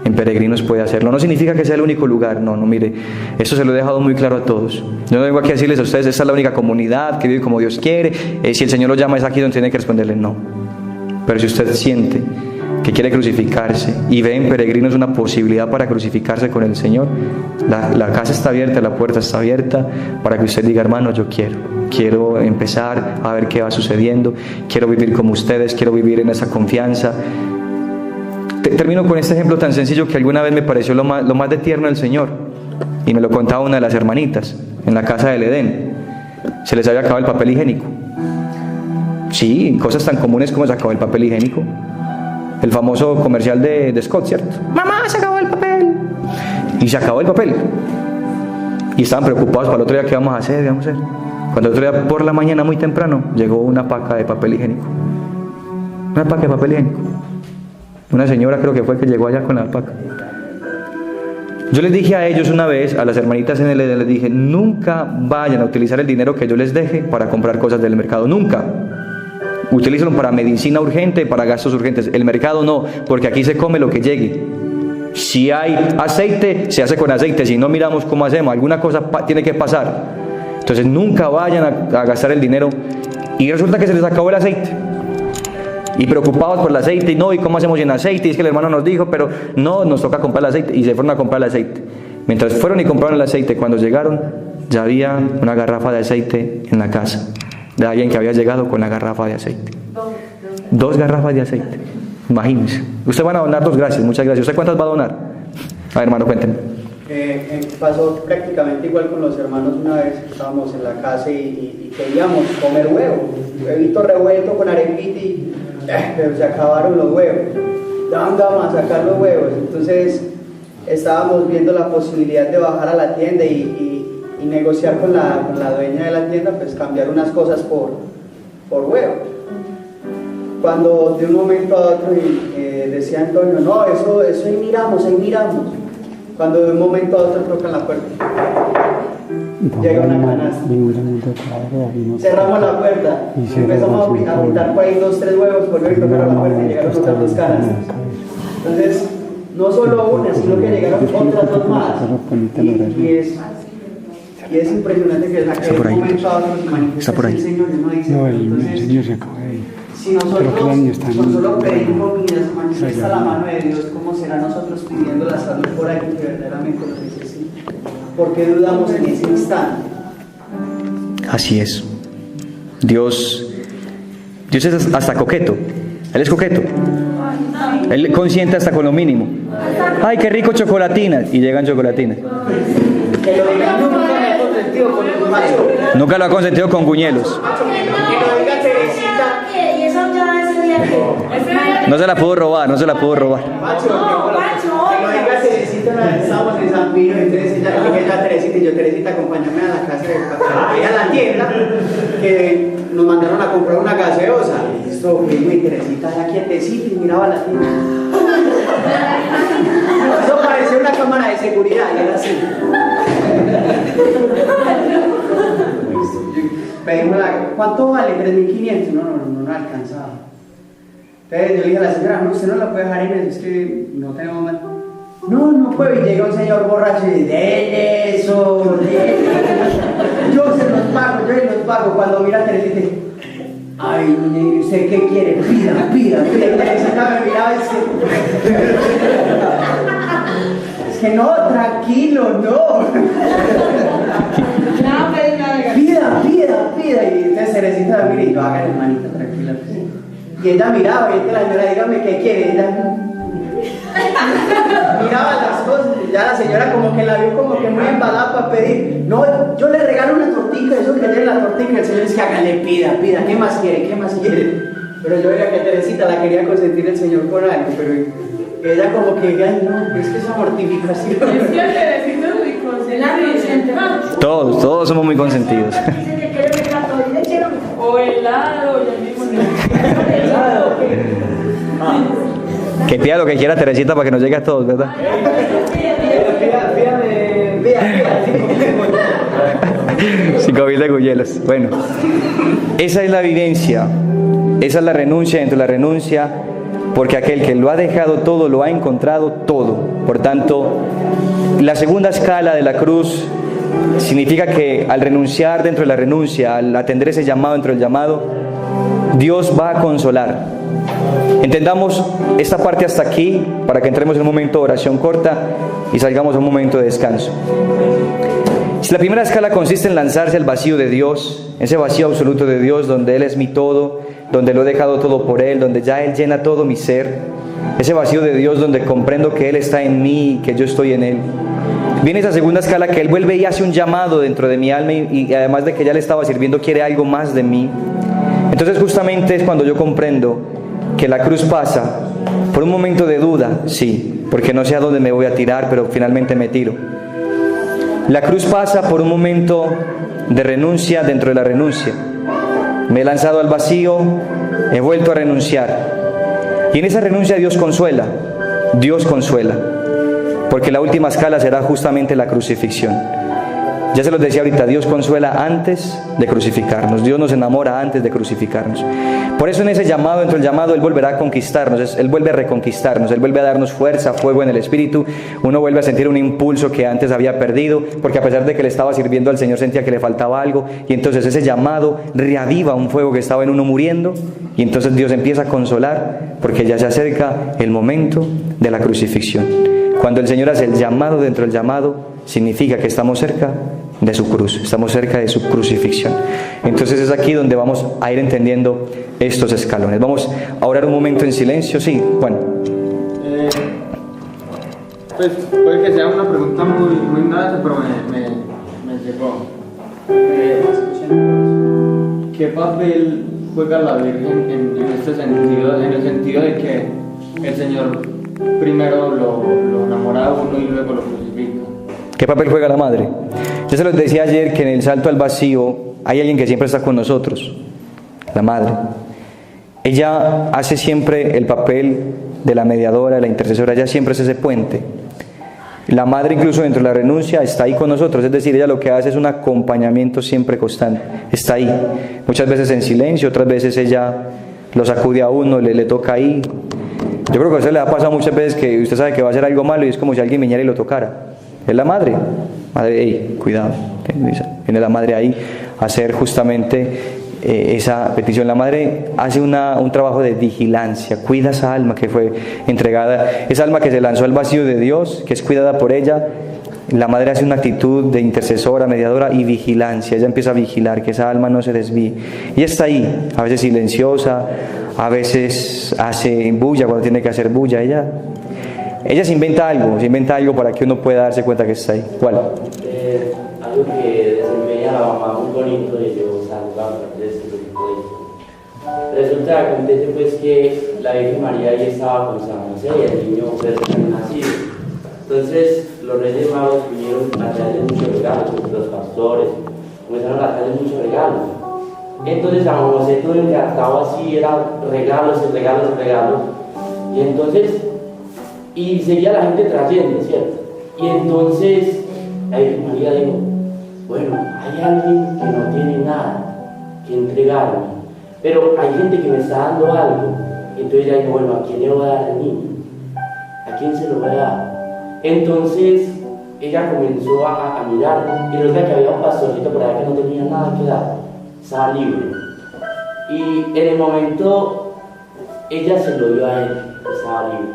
en peregrinos puede hacerlo. No significa que sea el único lugar, no, mire, eso se lo he dejado muy claro a todos. Yo no vengo aquí a decirles a ustedes, esta es la única comunidad que vive como Dios quiere, si el Señor lo llama es aquí donde tiene que responderle, no. Pero si usted siente que quiere crucificarse y ve en peregrinos una posibilidad para crucificarse con el Señor, la casa está abierta, la puerta está abierta para que usted diga, hermano, yo quiero empezar a ver qué va sucediendo, quiero vivir como ustedes, quiero vivir en esa confianza. Termino con este ejemplo tan sencillo que alguna vez me pareció lo más de tierno del Señor, y me lo contaba una de las hermanitas en la casa del Edén. Se les había acabado el papel higiénico. Sí, cosas tan comunes como se acabó el papel higiénico. El famoso comercial de Scott, ¿cierto? Mamá, se acabó el papel. Y se acabó el papel. Y estaban preocupados para el otro día, ¿qué vamos a hacer? Cuando el otro día por la mañana muy temprano llegó una paca de papel higiénico. Una paca de papel higiénico. Una señora creo que fue que llegó allá con la paca. Yo les dije a ellos una vez, a las hermanitas en el ED, les dije, nunca vayan a utilizar el dinero que yo les deje para comprar cosas del mercado, nunca. Utilícenlo para medicina urgente, para gastos urgentes. El mercado no, porque aquí se come lo que llegue. Si hay aceite, se hace con aceite. Si no, miramos cómo hacemos. Alguna cosa tiene que pasar. Entonces nunca vayan a gastar el dinero. Y resulta que se les acabó el aceite. Y preocupados por el aceite, y cómo hacemos sin aceite, y es que el hermano nos dijo, pero no, nos toca comprar el aceite, y se fueron a comprar el aceite. Mientras fueron y compraron el aceite, cuando llegaron, ya había una garrafa de aceite en la casa, de alguien que había llegado con la garrafa de aceite. 2 garrafas de aceite, imagínense. Ustedes van a donar 2, gracias, muchas gracias. ¿Usted cuántas va a donar? A ver, hermano, cuéntenme. Pasó prácticamente igual con los hermanos una vez que estábamos en la casa y queríamos comer huevito revuelto con arepita, pero se acabaron los huevos. ¿Dónde vamos a sacar los huevos? Entonces estábamos viendo la posibilidad de bajar a la tienda y negociar con la dueña de la tienda, pues cambiar unas cosas por huevos. Cuando de un momento a otro decía Antonio, no, eso ahí miramos. Cuando de un momento a otro tocan la puerta, llega una canasta, cerramos la puerta, empezamos a pintar por ahí 2, 3 huevos, volvió y tocaron la puerta y llegaron otras 2 canastas. Entonces no solo una, sino que llegaron otras dos más. Y es impresionante que en aquel momento a otros manifestación el Señor no dice. No, el Señor se acaba de ir. Si nosotros con solo pedir comida se manifiesta la mano de Dios, ¿cómo será nosotros pidiendo la salud por alguien que verdaderamente lo necesita? ¿Por qué dudamos en ese instante? Así es. Dios es hasta coqueto. Él es coqueto. Él consiente hasta con lo mínimo. ¡Ay, qué rico chocolatinas! Y llegan chocolatinas. Que lo diga nunca me ha consentido con el macho. Nunca lo ha consentido con buñuelos. Que lo diga Teresita. ¿Y eso ya ese día qué? No se la pudo robar, no se la pudo robar. Macho, que lo diga Teresita, estábamos en San Pino, entonces ella Teresita y yo, Teresita, acompáñame a la casa de papá, a la tienda, que nos mandaron a comprar una gaseosa. Listo, fuimos y Teresita ya quietecita y miraba la tienda. Eso parecía una cámara de seguridad y era así. Pedimos ¿cuánto vale? 3.500. No alcanzaba. Entonces yo le dije a la señora, no, usted no la puede dejar en eso, es que no tenemos más. No puedo. Y llega un señor borracho y dice, de eso. Yo se los pago. Cuando mira a Teresita, ay, ¿usted qué quiere? Pida. Y Teresita me miraba y dice, es que no, tranquilo, no. Pida. Y entonces Teresita me mira y yo, hágale, hermanita, tranquila. Y ella miraba, y la señora, dígame qué quiere. Ella miraba las cosas, y ya la señora como que la vio como que muy embalada para pedir. No, yo le regalo una tortica, eso que tiene la tortica. Y el señor dice, hágale, pida, ¿qué más quiere? Pero yo veía que Teresita la quería consentir el Señor con algo, pero ella como que, ay, no, es que esa mortificación. Es que Teresita es muy consentiente. Todos somos muy consentidos. O helado, ya mismo. Que pida lo que quiera Teresita para que nos llegue a todos, ¿verdad? Pida. 5.000 de guyelos. Bueno, esa es la vivencia, esa es la renuncia dentro de la renuncia, porque aquel que lo ha dejado todo, lo ha encontrado todo. Por tanto, la segunda escala de la cruz significa que al renunciar dentro de la renuncia, al atender ese llamado dentro del llamado, Dios va a consolar. Entendamos esta parte hasta aquí para que entremos en un momento de oración corta y salgamos a un momento de descanso. Si la primera escala consiste en lanzarse al vacío de Dios, ese vacío absoluto de Dios donde Él es mi todo, donde lo he dejado todo por Él, donde ya Él llena todo mi ser, ese vacío de Dios donde comprendo que Él está en mí y que yo estoy en Él. Viene esa segunda escala que Él vuelve y hace un llamado dentro de mi alma y además de que ya le estaba sirviendo, quiere algo más de mí. Entonces justamente es cuando yo comprendo que la cruz pasa por un momento de duda, sí, porque no sé a dónde me voy a tirar, pero finalmente me tiro. La cruz pasa por un momento de renuncia dentro de la renuncia. Me he lanzado al vacío, he vuelto a renunciar. Y en esa renuncia Dios consuela, porque la última escala será justamente la crucifixión. Ya se los decía ahorita, Dios consuela antes de crucificarnos, Dios nos enamora antes de crucificarnos. Por eso en ese llamado, dentro del llamado, Él volverá a conquistarnos, Él vuelve a reconquistarnos, Él vuelve a darnos fuerza, fuego en el Espíritu, uno vuelve a sentir un impulso que antes había perdido, porque a pesar de que le estaba sirviendo al Señor sentía que le faltaba algo, y entonces ese llamado reaviva un fuego que estaba en uno muriendo, y entonces Dios empieza a consolar, porque ya se acerca el momento de la crucifixión. Cuando el Señor hace el llamado dentro del llamado, significa que estamos cerca de su cruz, estamos cerca de su crucifixión. Entonces es aquí donde vamos a ir entendiendo estos escalones. Vamos a orar un momento en silencio. Sí, Juan. Pues puede que sea una pregunta muy nada, pero me llegó. ¿Qué papel juega la Virgen en este sentido? En el sentido de que el Señor primero lo enamora a uno y luego lo crucifica. ¿Qué papel juega la madre? Yo se los decía ayer que en el salto al vacío hay alguien que siempre está con nosotros, la madre. Ella hace siempre el papel de la mediadora, de la intercesora, ella siempre es ese puente. La madre incluso dentro de la renuncia está ahí con nosotros, es decir, ella lo que hace es un acompañamiento siempre constante, está ahí. Muchas veces en silencio, otras veces ella lo sacude a uno, le toca ahí. Yo creo que a usted le ha pasado muchas veces que usted sabe que va a hacer algo malo y es como si alguien viniera y lo tocara. Es la madre. Madre, hey, cuidado. Viene la madre ahí a hacer justamente esa petición. La madre hace un trabajo de vigilancia, cuida esa alma que fue entregada, esa alma que se lanzó al vacío de Dios, que es cuidada por ella. La madre hace una actitud de intercesora, mediadora y vigilancia. Ella empieza a vigilar que esa alma no se desvíe. Y está ahí, a veces silenciosa, a veces hace bulla cuando tiene que hacer bulla. Ella se inventa algo para que uno pueda darse cuenta que está ahí. ¿Cuál? Algo que desempeña la mamá muy bonito de yo saludar de este tipo de eso. Resulta que acontece pues que la Virgen María ahí estaba con San José y el niño fue recién nacido. Entonces los Reyes Magos vinieron a traerle muchos regalos, los pastores comenzaron a traerle muchos regalos. Entonces San José todo encantado así, era regalos y regalos y regalos. Y entonces, y seguía la gente trayendo, ¿cierto? Y entonces la Virgen María dijo, bueno, hay alguien que no tiene nada que entregarme, pero hay gente que me está dando algo. Entonces ella dijo, bueno, ¿a quién le voy a dar al niño? ¿A quién se lo voy a dar? Entonces ella comenzó a mirar y resulta que había un pastorcito por allá que no tenía nada que dar, estaba libre. Y en el momento ella se lo dio a él, estaba libre.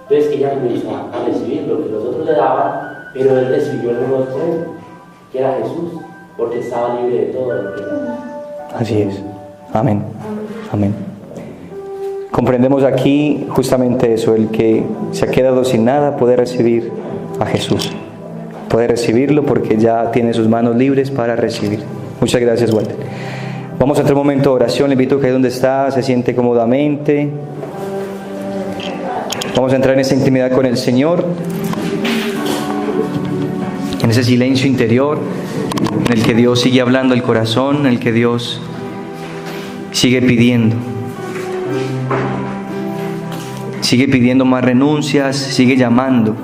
Entonces ella comenzó a recibir lo que los otros le daban, pero él recibió el nuevo premio, que era Jesús, porque estaba libre de todo lo que era. Así es. Amén. Amén. Comprendemos aquí justamente eso, el que se ha quedado sin nada puede recibir a Jesús. Puede recibirlo porque ya tiene sus manos libres para recibir. Muchas gracias, Walter. Vamos a entrar un momento de oración. Le invito a que ahí donde está se siente cómodamente. Vamos a entrar en esa intimidad con el Señor, en ese silencio interior, en el que Dios sigue hablando al corazón, en el que Dios sigue pidiendo más renuncias, sigue llamando.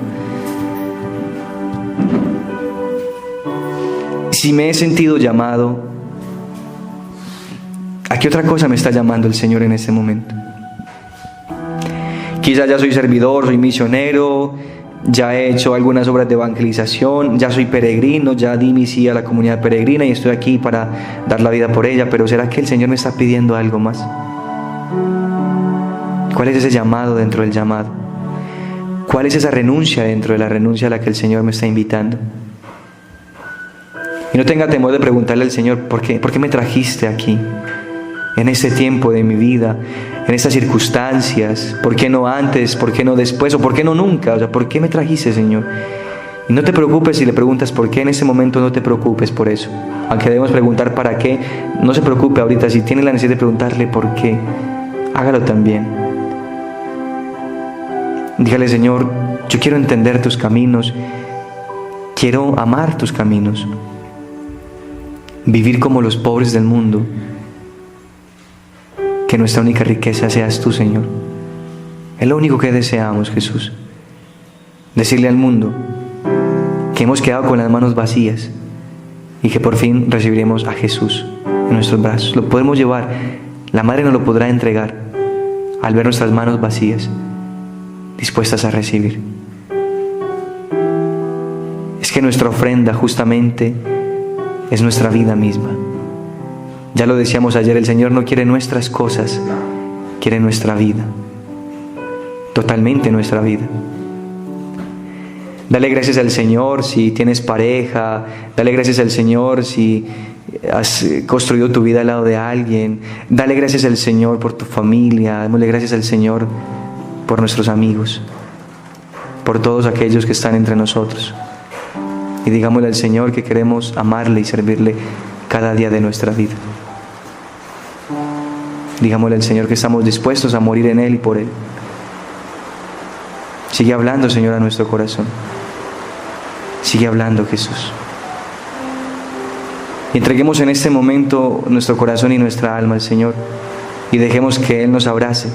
Si me he sentido llamado, ¿a qué otra cosa me está llamando el Señor en este momento? Quizás ya soy servidor, soy misionero, ya he hecho algunas obras de evangelización, ya soy peregrino, ya di mi sí a la comunidad peregrina y estoy aquí para dar la vida por ella, pero ¿será que el Señor me está pidiendo algo más? ¿Cuál es ese llamado dentro del llamado? ¿Cuál es esa renuncia dentro de la renuncia a la que el Señor me está invitando? Y no tenga temor de preguntarle al Señor, ¿por qué me trajiste aquí? En este tiempo de mi vida, en estas circunstancias, ¿por qué no antes? ¿Por qué no después? ¿O por qué no nunca? O sea, ¿por qué me trajiste, Señor? Y no te preocupes si le preguntas por qué en ese momento, no te preocupes por eso. Aunque debemos preguntar para qué, no se preocupe ahorita. Si tiene la necesidad de preguntarle por qué, hágalo también. Dígale, Señor, yo quiero entender tus caminos, quiero amar tus caminos, vivir como los pobres del mundo. Que nuestra única riqueza seas tú, Señor. Es lo único que deseamos, Jesús. Decirle al mundo que hemos quedado con las manos vacías y que por fin recibiremos a Jesús en nuestros brazos. Lo podemos llevar, la Madre nos lo podrá entregar al ver nuestras manos vacías, dispuestas a recibir. Es que nuestra ofrenda justamente es nuestra vida misma. Ya lo decíamos ayer, el Señor no quiere nuestras cosas, quiere nuestra vida, totalmente nuestra vida. Dale gracias al Señor si tienes pareja, dale gracias al Señor si has construido tu vida al lado de alguien, dale gracias al Señor por tu familia, démosle gracias al Señor por nuestros amigos, por todos aquellos que están entre nosotros. Y digámosle al Señor que queremos amarle y servirle cada día de nuestra vida. Digámosle al Señor que estamos dispuestos a morir en Él y por Él. Sigue hablando, Señor, a nuestro corazón. Sigue hablando, Jesús. Y entreguemos en este momento nuestro corazón y nuestra alma al Señor. Y dejemos que Él nos abrace.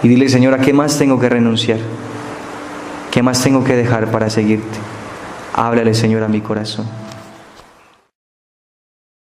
Y dile, Señor, ¿a qué más tengo que renunciar? ¿Qué más tengo que dejar para seguirte? Háblale, Señor, a mi corazón.